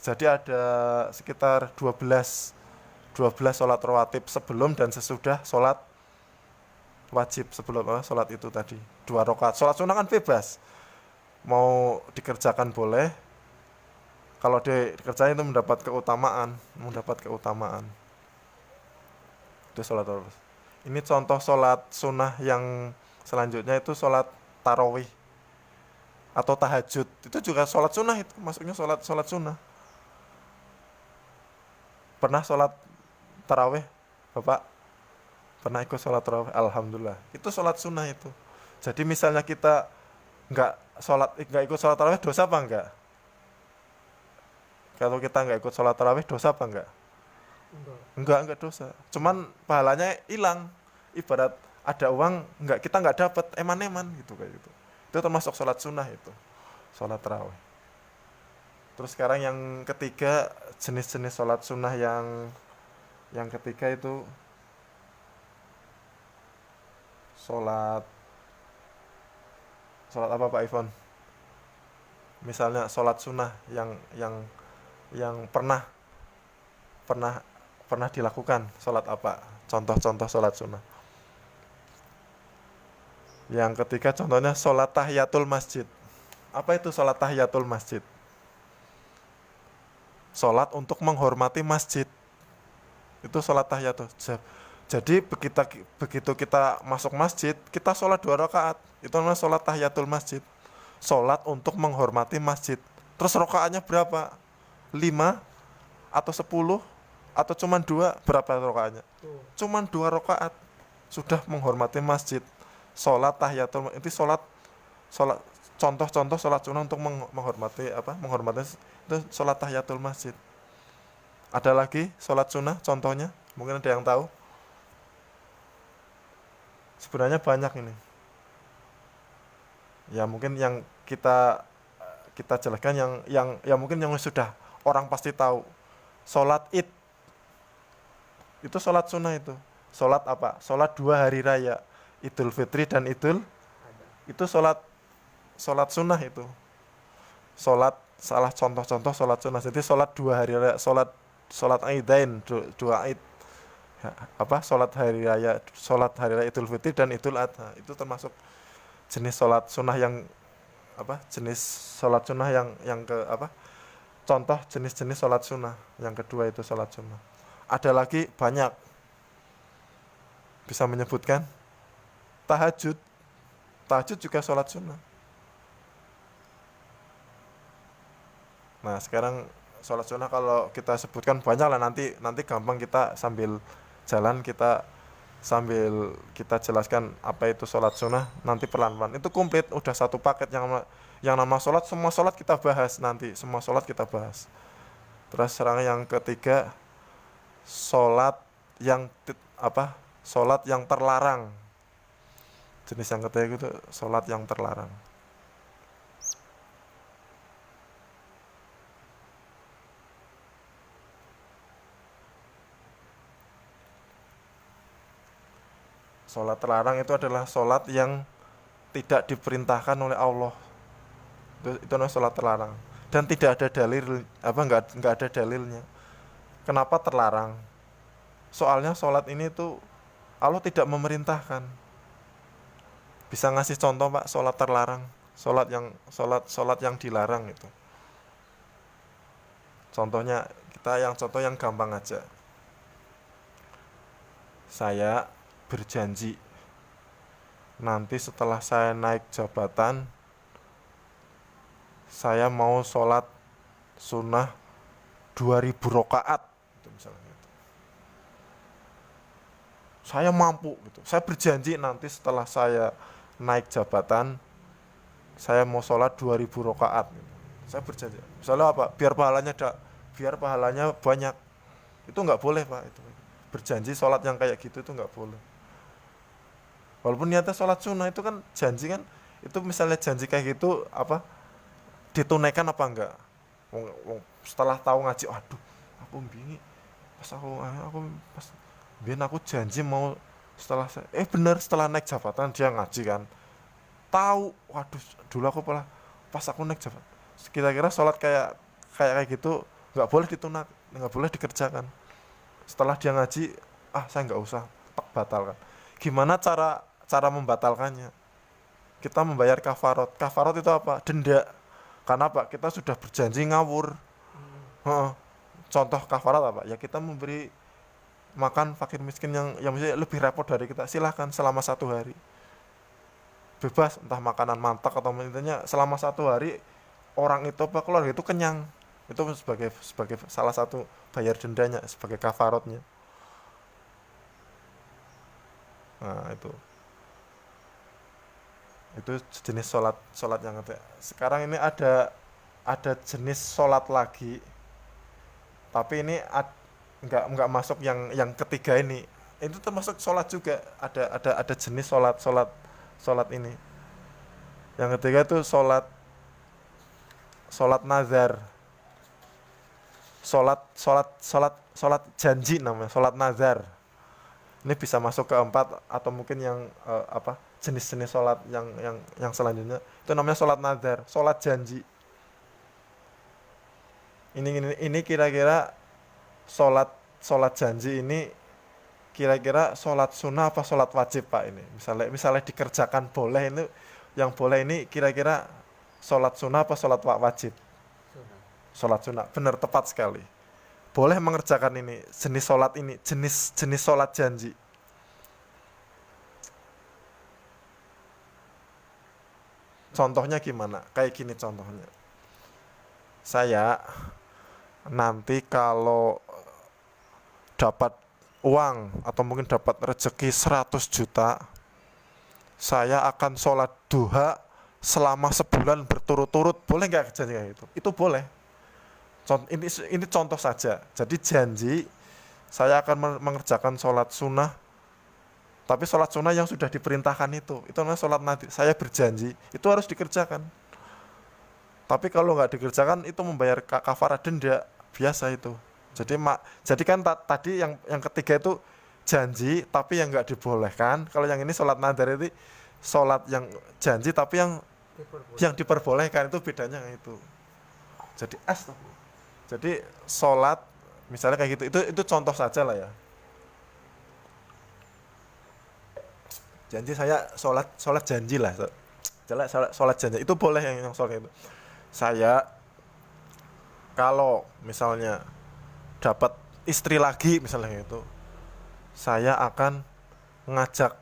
Jadi ada sekitar 12 sholat rawatib sebelum dan sesudah sholat wajib. Sebelum sholat itu tadi 2 rakaat. Sholat sunnah kan bebas, mau dikerjakan boleh. Kalau dikerjain itu mendapat keutamaan. Itu sholat rawatib. Ini contoh sholat sunnah yang selanjutnya itu sholat tarawih atau tahajud. Itu juga sholat sunnah, itu masuknya sholat sunnah. Pernah sholat tarawih Bapak? Pernah ikut sholat tarawih? Alhamdulillah. Itu sholat sunnah itu. Jadi misalnya kita nggak ikut sholat tarawih, dosa apa enggak? Kalau kita nggak ikut sholat tarawih, dosa apa enggak? Enggak dosa. Cuman pahalanya hilang. Ibarat ada uang kita nggak dapat, eman-eman gitu kayak gitu. Itu termasuk sholat sunnah itu, sholat tarawih. Terus sekarang yang ketiga, jenis-jenis sholat sunnah yang ketiga itu sholat sholat apa Pak Ivan? Misalnya sholat sunnah yang pernah pernah pernah dilakukan, sholat apa? Contoh-contoh sholat sunnah. Yang ketiga contohnya sholat tahiyatul masjid. Apa itu sholat tahiyatul masjid? Sholat untuk menghormati masjid. Itu sholat tahiyatul. Jadi begitu kita masuk masjid, kita sholat 2 rakaat. Itu namanya sholat tahiyatul masjid. Sholat untuk menghormati masjid. Terus rakaatnya berapa? 5 atau 10 atau cuman 2? Berapa rakaatnya? Cuman 2 rakaat. Sudah menghormati masjid. Sholat tahiyatul, itu sholat contoh-contoh sholat sunnah untuk menghormati itu sholat tahiyatul masjid. Ada lagi sholat sunnah contohnya, mungkin ada yang tahu? Sebenarnya banyak ini. Ya mungkin yang kita jelaskan yang mungkin yang sudah orang pasti tahu. Sholat Id itu sholat sunnah itu. Sholat apa? Sholat 2 hari raya, Idul Fitri dan itu sholat sunnah itu. Salah contoh-contoh sholat sunnah. Jadi sholat 2 hari raya, sholat Aidain, 2 Aid. Sholat hari raya Idul Fitri dan Idul Adha. Itu termasuk jenis sholat sunnah contoh jenis-jenis sholat sunnah. Yang kedua itu sholat sunnah. Ada lagi banyak. Bisa menyebutkan tahajud juga sholat sunnah. Nah sekarang sholat sunnah kalau kita sebutkan banyak lah, nanti gampang, kita sambil jalan sambil kita jelaskan apa itu sholat sunnah, nanti pelan-pelan itu komplit, udah satu paket yang nama sholat, semua sholat kita bahas nanti, semua sholat kita bahas. Terus sekarang yang ketiga, sholat yang terlarang. Jenis yang ketiga itu sholat yang terlarang. Sholat terlarang itu adalah sholat yang tidak diperintahkan oleh Allah. Itu namanya sholat terlarang. Dan tidak ada dalil, nggak ada dalilnya. Kenapa terlarang? Soalnya sholat ini tuh Allah tidak memerintahkan. Bisa ngasih contoh Pak, sholat terlarang, sholat yang dilarang itu. Contohnya contoh yang gampang aja. Saya berjanji nanti setelah saya naik jabatan, saya mau sholat sunnah 2000 rakaat gitu misalnya gitu. Saya mampu gitu. Saya berjanji nanti setelah saya naik jabatan, saya mau sholat 2000 rakaat gitu. Saya berjanji. Misalnya apa? Biar pahalanya banyak. Itu nggak boleh Pak itu. Berjanji sholat yang kayak gitu itu nggak boleh. Walaupun niatnya sholat sunnah, itu kan janji kan, itu misalnya janji kayak gitu ditunaikan apa enggak? Setelah tahu ngaji, aduh, aku bingung. Aku janji mau setelah naik jabatan dia ngaji kan. Tahu, waduh, dulu aku pas aku naik jabatan. Kira-kira sholat kayak gitu nggak boleh nggak boleh dikerjakan. Setelah dia ngaji, saya nggak usah, tak batalkan. Gimana cara membatalkannya? Kita membayar kafarat. Kafarat itu apa? Denda. Karena apa? Kita sudah berjanji ngawur. Contoh kafarat apa? Ya kita memberi makan fakir miskin yang misalnya lebih repot dari kita. Silahkan selama 1 hari. Bebas, entah makanan mantak atau intinya selama 1 hari orang itu keluarga itu kenyang. Itu sebagai salah satu bayar dendanya, sebagai kafaratnya. Nah itu jenis sholat yang ada. Sekarang ini ada jenis sholat lagi, tapi ini nggak masuk yang ketiga ini. itu termasuk sholat juga. Ada jenis sholat ini. Yang ketiga itu sholat nazar, sholat janji namanya, sholat nazar. Ini bisa masuk ke 4 atau mungkin yang jenis-jenis sholat yang selanjutnya itu namanya sholat nazar, sholat janji. Ini kira-kira sholat janji ini kira-kira sholat sunnah apa sholat wajib Pak ini? Misalnya dikerjakan boleh, ini yang boleh ini kira-kira sholat sunnah apa sholat wajib? Sunnah. Sholat sunnah, benar, tepat sekali. Boleh mengerjakan ini, jenis sholat ini, jenis sholat janji. Contohnya gimana? Kayak gini contohnya. Saya nanti kalau dapat uang atau mungkin dapat rezeki 100 juta, saya akan sholat duha selama sebulan berturut-turut. Boleh nggak janji kayak gitu? Itu boleh. Ini contoh saja. Jadi janji saya akan mengerjakan sholat sunnah, tapi sholat sunnah yang sudah diperintahkan itu namanya sholat nanti. Saya berjanji itu harus dikerjakan. Tapi kalau nggak dikerjakan itu membayar kafarah denda biasa itu. Jadi kan tadi yang ketiga itu janji tapi yang nggak dibolehkan. Kalau yang ini sholat nadar itu sholat yang janji tapi yang diperbolehkan, itu bedanya itu. Jadi sholat misalnya kayak gitu, itu contoh saja lah ya. Janji saya sholat janji lah, sholat janji itu boleh yang sholat itu. Saya kalau misalnya dapat istri lagi misalnya itu, saya akan ngajak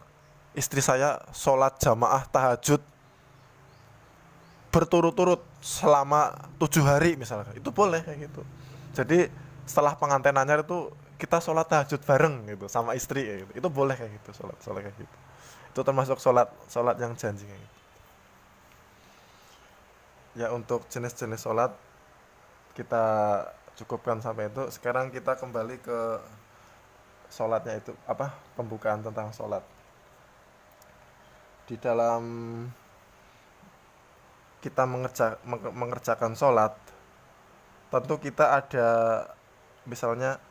istri saya sholat jamaah tahajud berturut-turut selama 7 hari misalnya, itu boleh kayak gitu. Jadi setelah pengantenannya itu kita sholat tahajud bareng gitu sama istri kayak gitu. Itu boleh kayak gitu, sholat kayak gitu. Itu termasuk sholat yang janji kayak gitu. Ya, untuk jenis-jenis sholat kita cukupkan sampai itu. Sekarang kita kembali ke sholatnya itu, pembukaan tentang sholat. Di dalam kita mengerjakan sholat, tentu kita ada misalnya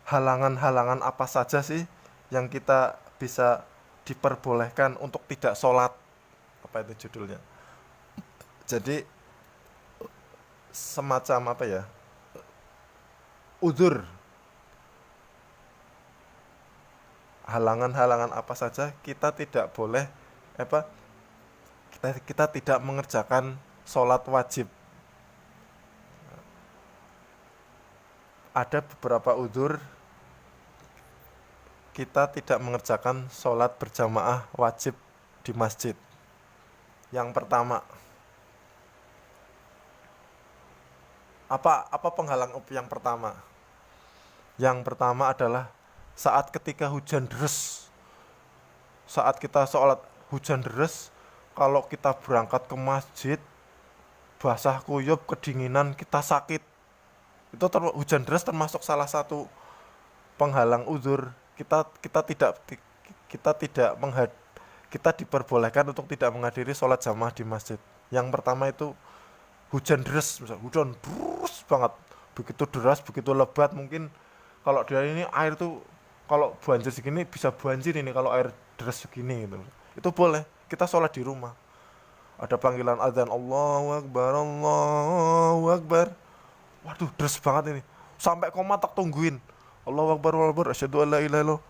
halangan-halangan apa saja sih yang kita bisa diperbolehkan untuk tidak sholat. Apa itu judulnya? Jadi semacam uzur, halangan-halangan apa saja kita tidak boleh kita tidak mengerjakan sholat wajib. Ada beberapa uzur kita tidak mengerjakan sholat berjamaah wajib di masjid. Yang pertama, apa penghalang yang pertama? Yang pertama adalah saat ketika hujan deras. Saat kita sholat hujan deras, kalau kita berangkat ke masjid basah kuyup, kedinginan, kita sakit, itu hujan deras termasuk salah satu penghalang uzur. Kita diperbolehkan untuk tidak menghadiri sholat jamaah di masjid. Yang pertama itu hujan deras, misal hujan deras banget, begitu deras, begitu lebat, mungkin kalau dari ini air tuh kalau banjir segini bisa banjir ini kalau air deras segini gitu. Itu boleh kita sholat di rumah. Ada panggilan azan, Allahu Akbar, Allahu Akbar. Waduh, deras banget ini. Sampai koma tak tungguin. Allahu Akbar, Allahu Akbar, asyhadu an la ilaha illallah.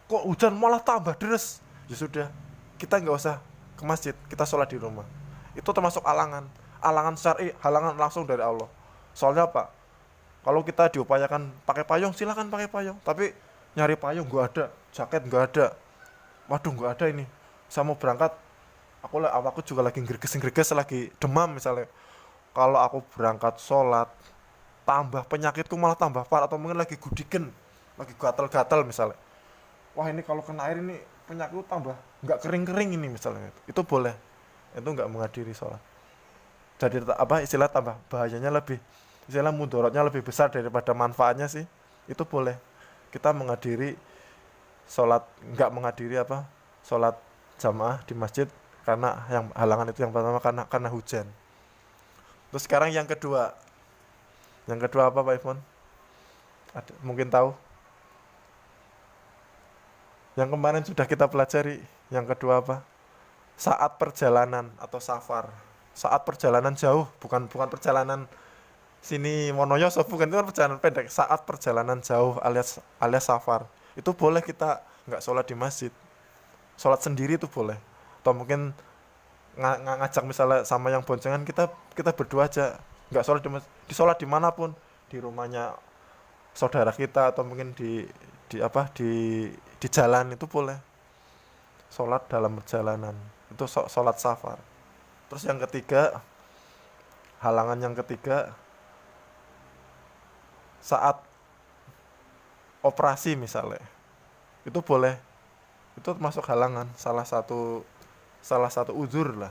Kok hujan malah tambah deras? Ya sudah, kita nggak usah ke masjid, kita sholat di rumah. Itu termasuk halangan syar'i, halangan langsung dari Allah. Soalnya apa? Kalau kita diupayakan pakai payung, silakan pakai payung. Tapi nyari payung nggak ada, jaket nggak ada. Waduh, nggak ada ini. Saya mau berangkat, aku juga lagi greges-greges, lagi demam misalnya. Kalau aku berangkat sholat, tambah penyakitku malah tambah parah, atau mungkin lagi gudigen, lagi gatal-gatal misalnya. Wah, ini kalau kena air ini penyakitku tambah nggak kering-kering ini misalnya. Itu boleh. Itu nggak menghadiri sholat. Jadi istilah tambah bahayanya lebih, istilah mudaratnya lebih besar daripada manfaatnya sih. Itu boleh kita menghadiri sholat nggak menghadiri sholat jamaah di masjid karena yang halangan itu yang pertama karena hujan. Terus sekarang yang kedua apa Pak Ifon? Mungkin tahu? Yang kemarin sudah kita pelajari. Yang kedua apa? Saat perjalanan atau safar. Saat perjalanan jauh, bukan perjalanan sini Monoyoso, bukan, itu kan perjalanan pendek. Saat perjalanan jauh alias safar, itu boleh kita nggak sholat di masjid, sholat sendiri itu boleh. Atau mungkin ngajak misalnya sama yang boncengan, kita berdua aja, nggak sholat di sholat dimanapun, di rumahnya saudara kita atau mungkin di jalan itu boleh. Sholat dalam perjalanan itu sholat safar. Terus yang ketiga, halangan yang ketiga, saat operasi misalnya, itu boleh, itu masuk halangan, salah satu uzur lah,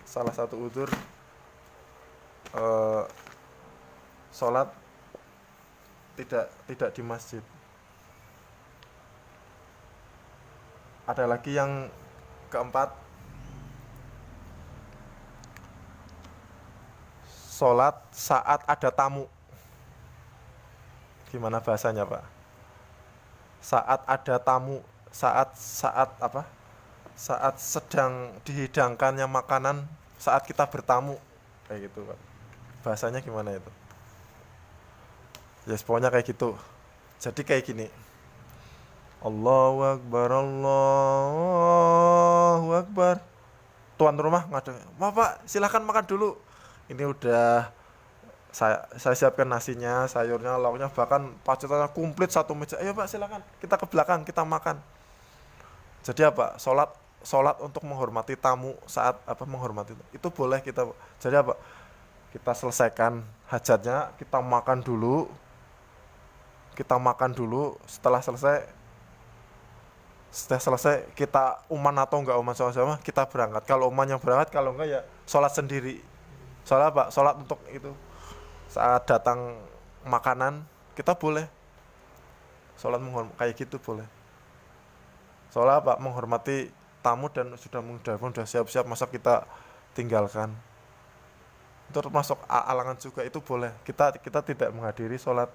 salah satu uzur sholat tidak di masjid. Ada lagi yang keempat, sholat saat ada tamu. Gimana bahasanya Pak? Saat ada tamu, saat apa? Saat sedang dihidangkannya makanan, saat kita bertamu, kayak gitu Pak. Bahasanya gimana itu? Ya pokoknya kayak gitu. Jadi kayak gini. Allahu Akbar, Allahu Akbar. Tuan rumah ngadeng, Pak silahkan makan dulu. Ini udah saya siapkan nasinya, sayurnya, lauknya, bahkan pacetannya komplit satu meja. Ayo Pak silahkan, kita ke belakang, kita makan. Jadi apa? Sholat untuk menghormati tamu saat menghormati itu boleh kita. Jadi apa? Kita selesaikan hajatnya, kita makan dulu. Setelah selesai kita uman atau enggak uman sama-sama, kita berangkat. Kalau uman yang berangkat, kalau enggak ya sholat sendiri. Sholat apa? Sholat untuk itu. Saat datang makanan, kita boleh sholat kayak gitu boleh. Sholat apa? Menghormati tamu dan sudah siap-siap, masa kita tinggalkan. Itu termasuk alangan juga, itu boleh. Kita tidak menghadiri sholat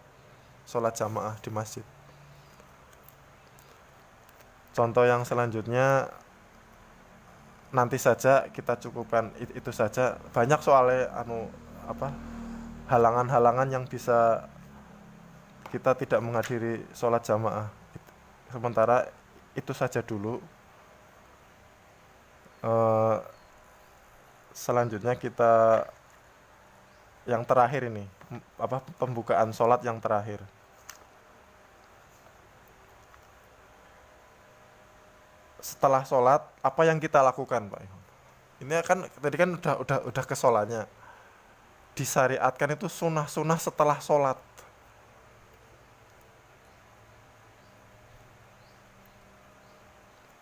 jamaah di masjid. Contoh yang selanjutnya nanti saja kita cukupkan itu saja. Banyak soalnya halangan-halangan yang bisa kita tidak menghadiri sholat jamaah. Sementara itu saja dulu. Selanjutnya kita yang terakhir ini pembukaan sholat yang terakhir. Setelah sholat, apa yang kita lakukan Pak? Ini kan tadi kan udah ke sholatnya. Disyariatkan itu sunnah setelah sholat.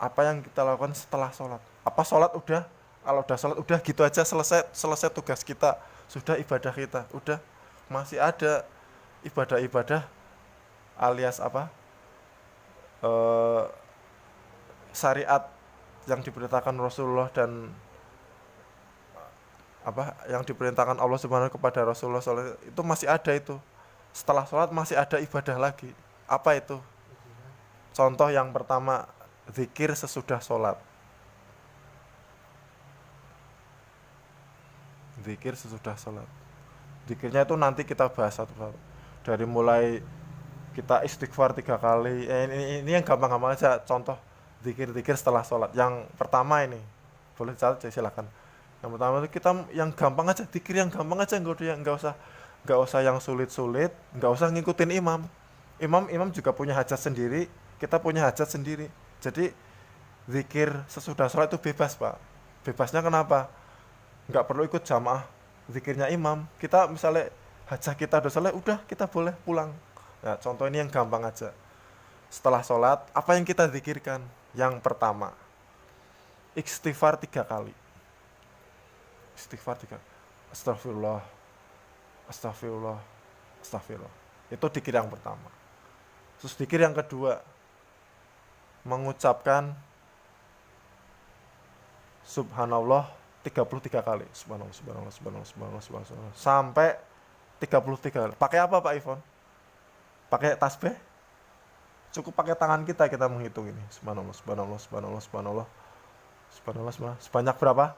Apa yang kita lakukan setelah sholat? Apa sholat udah? Kalau udah sholat udah gitu aja, selesai tugas kita, sudah ibadah kita, udah. Masih ada ibadah-ibadah alias syariat yang diperintahkan Rasulullah dan yang diperintahkan Allah Subhanahu kepada Rasulullah SAW, itu masih ada itu. Setelah sholat masih ada ibadah lagi. Apa itu? Contoh yang pertama, zikir sesudah sholat. Zikir sesudah sholat. Zikirnya itu nanti kita bahas satu-satu. Dari mulai kita istighfar 3 kali. Ini yang gampang-gampang aja. Contoh zikir setelah sholat. Yang pertama ini, boleh catat silakan. Yang pertama itu kita yang gampang aja, zikir yang gampang aja, nggak usah yang sulit-sulit, nggak usah ngikutin imam. Imam juga punya hajat sendiri, kita punya hajat sendiri. Jadi zikir sesudah sholat itu bebas Pak. Bebasnya kenapa? Nggak perlu ikut jamaah zikirnya imam. Kita misalnya hajat kita udah selesai, udah kita boleh pulang. Nah, contoh ini yang gampang aja. Setelah sholat, apa yang kita zikirkan? Yang pertama, istighfar 3 kali. Istighfar 3. Astagfirullah. Itu zikir yang pertama. Terus zikir yang kedua, mengucapkan subhanallah 33 kali. Subhanallah, subhanallah, subhanallah, subhanallah, subhanallah. Sampai 33 kali. Pakai apa Pak Ivon? Pakai tasbih? Cukup pakai tangan kita menghitung ini. Subhanallah, subhanallah, subhanallah, subhanallah. Subhanallah, subhanallah. Sebanyak berapa?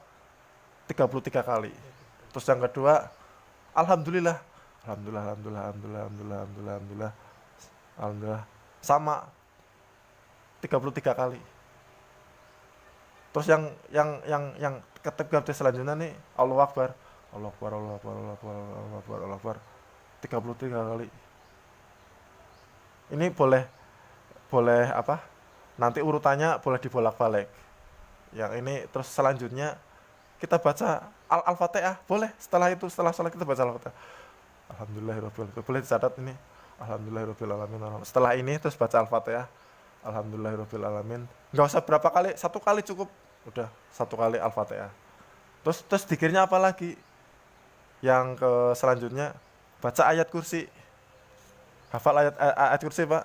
33 kali. Terus yang kedua, alhamdulillah. Alhamdulillah, alhamdulillah, alhamdulillah, alhamdulillah, alhamdulillah, alhamdulillah. Alhamdulillah. Sama 33 kali. Terus yang ketika selanjutnya nih Allahu Akbar. Allahu Akbar, Allahu Akbar, Allahu Akbar, Allahu Akbar, Allahu Akbar. 33 kali. Ini boleh apa? Nanti urutannya boleh dibolak-balik. Yang ini terus selanjutnya kita baca Al-Fatihah, boleh. Setelah salat kita baca Al-Fatihah. Alhamdulillahirabbil alamin. Boleh dicatat ini. Alhamdulillahirabbil alamin. Setelah ini terus baca Al-Fatihah. Alhamdulillahirabbil alamin. Enggak usah berapa kali, satu kali cukup. Udah, satu kali Al-Fatihah. Terus dikirnya apa lagi? Yang ke selanjutnya baca ayat kursi. Hafal ayat kursi, Pak?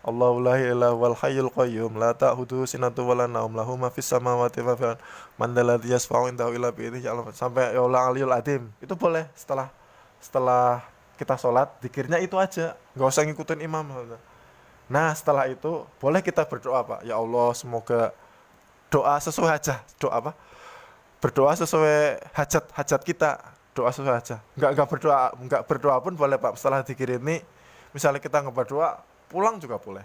Allahu la ilaha wal hayyul qayyum la ta'khudhuhu sinatun wa la nawm lahu ma fis samawati wa fil ardi man dzalladzi yashfa'u indahu illa bi idzni sampai ya Allah aliyul azim. Itu boleh setelah kita sholat, zikirnya itu aja, nggak usah ngikutin imam. Nah, setelah itu boleh kita berdoa, Pak. Ya Allah, semoga doa sesuai hajat, doa apa? Berdoa sesuai hajat kita, doa sesuai hajat. Nggak berdoa pun boleh, Pak. Setelah zikir ini, misalnya kita nggak berdoa, pulang juga boleh.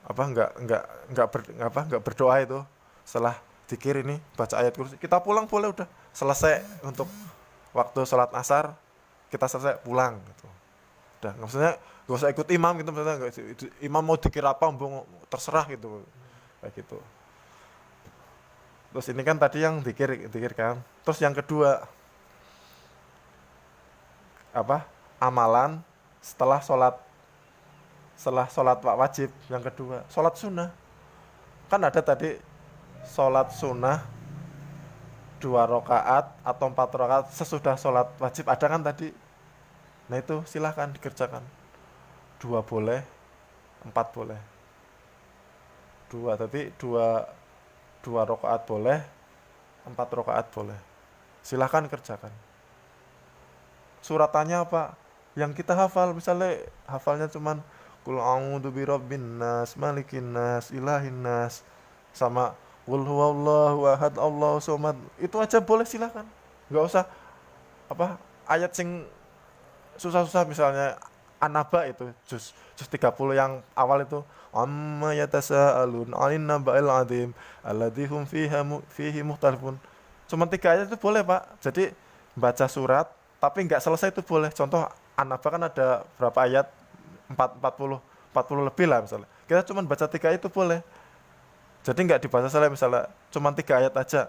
Nggak berdoa itu setelah zikir ini baca ayat kursi. Kita pulang boleh, udah selesai untuk waktu sholat asar, kita selesai pulang gitu. Udah, maksudnya gak usah ikut imam gitu, misalnya imam mau dikira apa, terserah gitu, kayak gitu. Terus ini kan tadi yang dikir kan. Terus yang kedua, apa? Amalan setelah sholat wajib. Yang kedua, sholat sunnah. Kan ada tadi sholat sunnah 2 rakaat atau 4 rakaat sesudah sholat wajib, ada kan tadi. Nah itu silahkan dikerjakan. 2 boleh, 4 boleh. 2 rakaat boleh, 4 rakaat boleh. Silahkan kerjakan. Suratannya apa? Yang kita hafal, misalnya hafalnya cuman Qul a'udzu birabbin nas, malikin nas, ilahin nas, sama Qul huwallahu ahad, Allahu somad. Itu aja boleh, silahkan. Enggak usah apa ayat sing susah-susah, misalnya An-Naba itu juz 30 yang awal itu amma yatasaalun 'anin naba'il 'adzim alladzi hum fihi mukhtalifun. Cuma 3 ayat itu boleh, Pak. Jadi baca surat tapi enggak selesai itu boleh. Contoh An-Naba kan ada berapa ayat? 40 lebih lah misalnya. Kita cuma baca 3 ayat itu boleh. Jadi enggak dibaca selesai, misalnya cuma 3 ayat aja.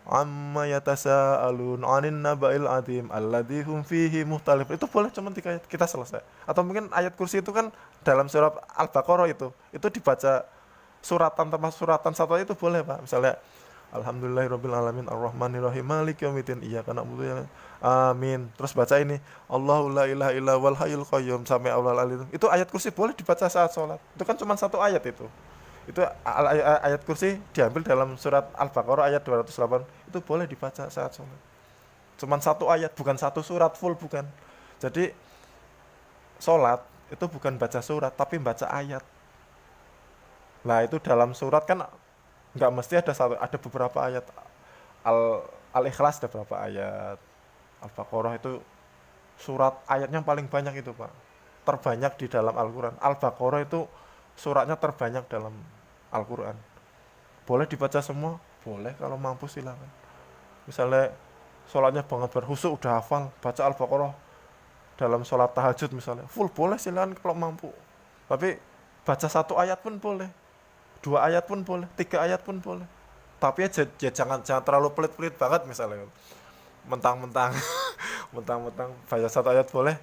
Amma yatasaalun 'anin naba'il 'adzim alladzi hum fihi mukhtalifun. Itu boleh cuma 3 ayat, kita selesai. Atau mungkin ayat kursi itu kan dalam surat Al-Baqarah itu dibaca suratan satu ayat itu boleh, Pak. Misalnya Alhamdulillahirabbil alamin arrahmanirrahim maliki yaumiddin iyyaka na'budu wa amin. Terus baca ini Allahu la ilaha illa wal hayyul qayyum sampai awal alim. Itu ayat kursi boleh dibaca saat sholat. Itu kan cuma 1 ayat itu. Itu ayat kursi diambil dalam surat Al-Baqarah ayat 208. Itu boleh dibaca saat sholat. Cuman 1 ayat, bukan 1 surat full, bukan. Jadi sholat itu bukan baca surat, tapi baca ayat. Nah itu dalam surat kan nggak mesti ada beberapa ayat. Al-Ikhlas ada berapa ayat. Al-Baqarah itu surat ayatnya paling banyak itu, Pak. Terbanyak di dalam Al-Quran. Al-Baqarah itu suratnya terbanyak dalam Al-Quran. Boleh dibaca semua? Boleh, kalau mampu silakan. Misalnya sholatnya banget berkhusyuk, udah hafal, baca Al-Baqarah dalam sholat tahajud misalnya, full boleh, silakan kalau mampu. Tapi baca 1 ayat pun boleh, 2 ayat pun boleh, 3 ayat pun boleh. Tapi ya jangan terlalu pelit-pelit banget, misalnya mentang-mentang baca 1 ayat boleh,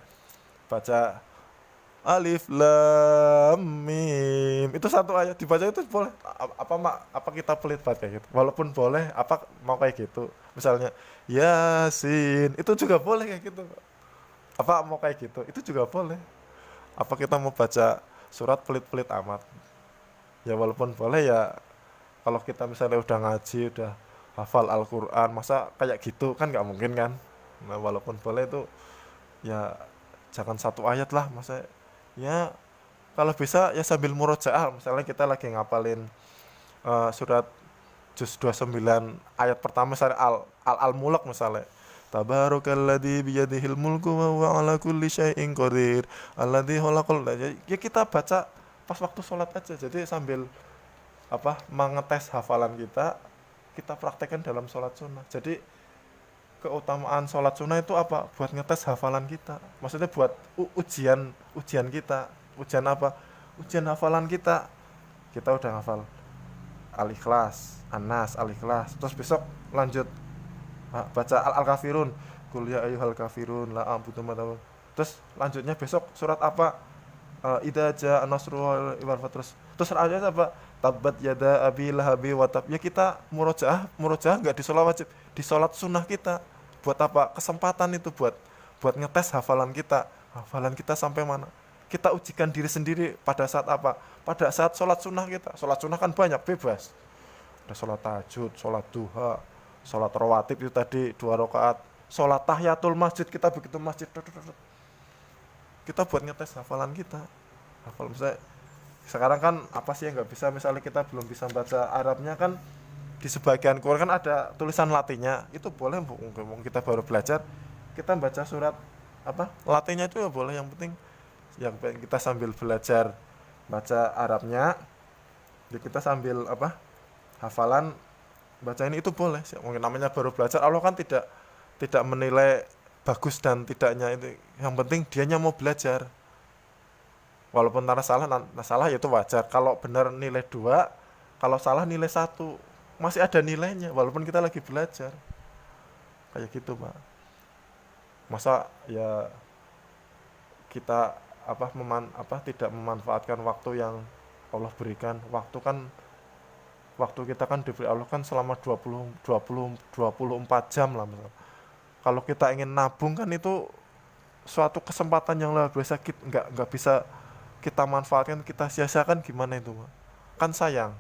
baca Alif Lam Mim itu 1 ayat dibaca itu boleh. Apa kita pelit banget kayak gitu? Walaupun boleh, apa mau kayak gitu? Misalnya Yasin itu juga boleh kayak gitu. Apa mau kayak gitu? Itu juga boleh. Apa kita mau baca surat pelit-pelit amat? Ya walaupun boleh ya, kalau kita misalnya udah ngaji, udah hafal Al-Quran, masa kayak gitu kan nggak mungkin kan. Nah walaupun boleh itu ya jangan satu ayat lah, masa ya kalau bisa ya sambil murojaah. Misalnya kita lagi ngapalin surat juz 29 ayat pertama misalnya Al-Mulk misalnya. Tabarakalladzi biyadihil mulku wa huwa ala kulli syai'in qadir. Alladzi khalaqal, ya kita baca pas waktu sholat aja. Jadi sambil mengetes hafalan kita, kita praktekkan dalam sholat sunnah. Jadi keutamaan sholat sunnah itu apa? Buat ngetes hafalan kita. Maksudnya buat ujian kita. Ujian apa? Ujian hafalan kita. Kita udah hafal Al-Ikhlas, An-Nas, Al-Ikhlas. Terus besok lanjut baca Al-Kafirun. Qul ya ayyuhal kafirun la a'budu ma ta'budun. Terus lanjutnya besok surat apa? Idza jaa nasrul wal fath. Terus ayatnya apa? Tabbat yada abi lahabi wa tab. Ya kita murojaah enggak di sholat wajib, di sholat sunnah kita. Buat apa? Kesempatan itu buat ngetes hafalan kita. Hafalan kita sampai mana? Kita ujikan diri sendiri pada saat apa? Pada saat sholat sunnah kita. Sholat sunnah kan banyak, bebas. Ada sholat tahajud, sholat duha, sholat rawatib itu tadi 2 rakaat, sholat tahiyatul masjid, kita begitu masjid, kita buat ngetes hafalan kita. Hafal misalnya sekarang kan apa sih yang nggak bisa, misalnya kita belum bisa baca Arabnya kan, di sebagian Quran kan ada tulisan Latinnya, itu boleh mungkin kita baru belajar, kita baca surat Latinnya itu ya boleh. Yang penting kita sambil belajar baca Arabnya, jadi kita sambil hafalan baca ini itu boleh. Mungkin namanya baru belajar, Allah kan tidak menilai bagus dan tidaknya itu. Yang penting dianya mau belajar. Walaupun ntar salah itu wajar. Kalau benar nilai 2, kalau salah nilai 1. Masih ada nilainya walaupun kita lagi belajar. Kayak gitu, Pak. Masa ya kita tidak memanfaatkan waktu yang Allah berikan. Waktu kita kan diberi Allah kan selama 24 jam lah misal. Kalau kita ingin nabung kan itu suatu kesempatan yang luar biasa, nggak bisa kita manfaatkan, kita sia-siakan, gimana itu, Pak? Kan sayang.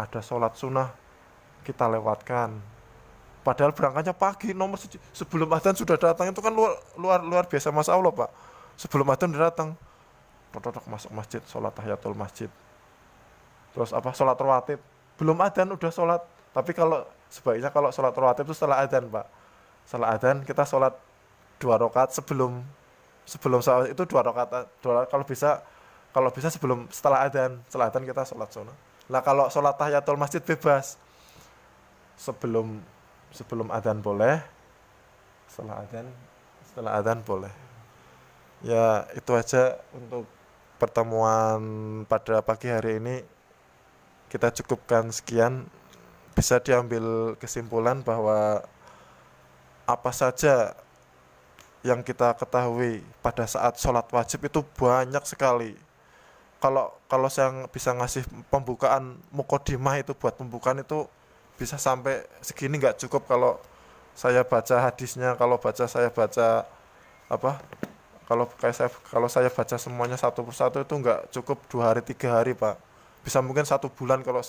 Ada sholat sunnah kita lewatkan. Padahal berangkatnya pagi, nomor sebelum adzan sudah datang, itu kan luar biasa, Masya Allah, Pak. Sebelum adzan sudah datang, masuk masjid, sholat tahiyatul masjid. Terus sholat rawatib, belum adzan udah sholat. Tapi sebaiknya kalau sholat rawatib itu setelah adzan, Pak. Setelah adzan kita sholat 2 rakaat sebelum sholat itu 2 rakaat. Kalau bisa setelah adzan kita sholat sunnah. Lah kalau sholat tahiyatul masjid bebas. Sebelum adzan boleh, setelah adzan boleh. Ya itu aja untuk pertemuan pada pagi hari ini. Kita cukupkan sekian. Bisa diambil kesimpulan bahwa apa saja yang kita ketahui pada saat sholat wajib itu banyak sekali. Kalau saya bisa ngasih pembukaan mukodimah itu, buat pembukaan itu bisa sampai segini, nggak cukup kalau saya baca hadisnya. Kalau saya baca kalau saya baca semuanya satu persatu itu nggak cukup 2 hari 3 hari, Pak. Bisa mungkin 1 bulan kalau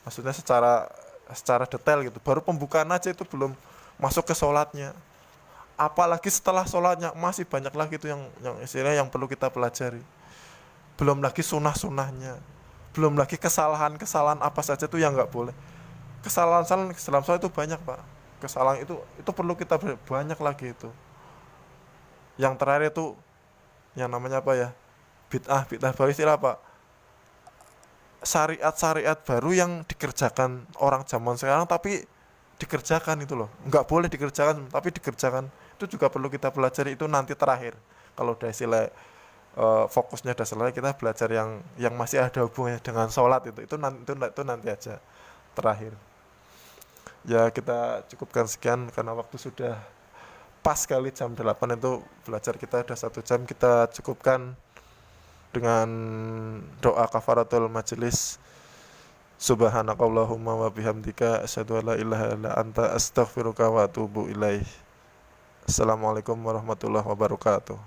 maksudnya secara detail gitu. Baru pembukaan aja itu belum masuk ke sholatnya. Apalagi setelah sholatnya masih banyak lagi itu yang istilahnya yang perlu kita pelajari. Belum lagi sunnah-sunnahnya. Belum lagi kesalahan apa saja itu yang nggak boleh. Kesalahan dalam sholat itu banyak, Pak. Kesalahan itu perlu kita banyak lagi itu. Yang terakhir itu yang namanya bid'ah baru, istilah apa? Syariat baru yang dikerjakan orang zaman sekarang, tapi dikerjakan itu loh. Nggak boleh dikerjakan, tapi dikerjakan. Itu juga perlu kita pelajari, itu nanti terakhir. Kalau udah istilah fokusnya udah selesai, kita belajar yang masih ada hubungannya dengan sholat itu nanti aja terakhir. Ya kita cukupkan sekian karena waktu sudah pas kali jam 8 itu belajar kita udah 1 jam. Kita cukupkan dengan doa kafaratul majelis. Subhanakallahumma wa bihamdika asyhadu an la ilaha illa anta astaghfiruka wa atubu ilaih. Assalamualaikum warahmatullahi wabarakatuh.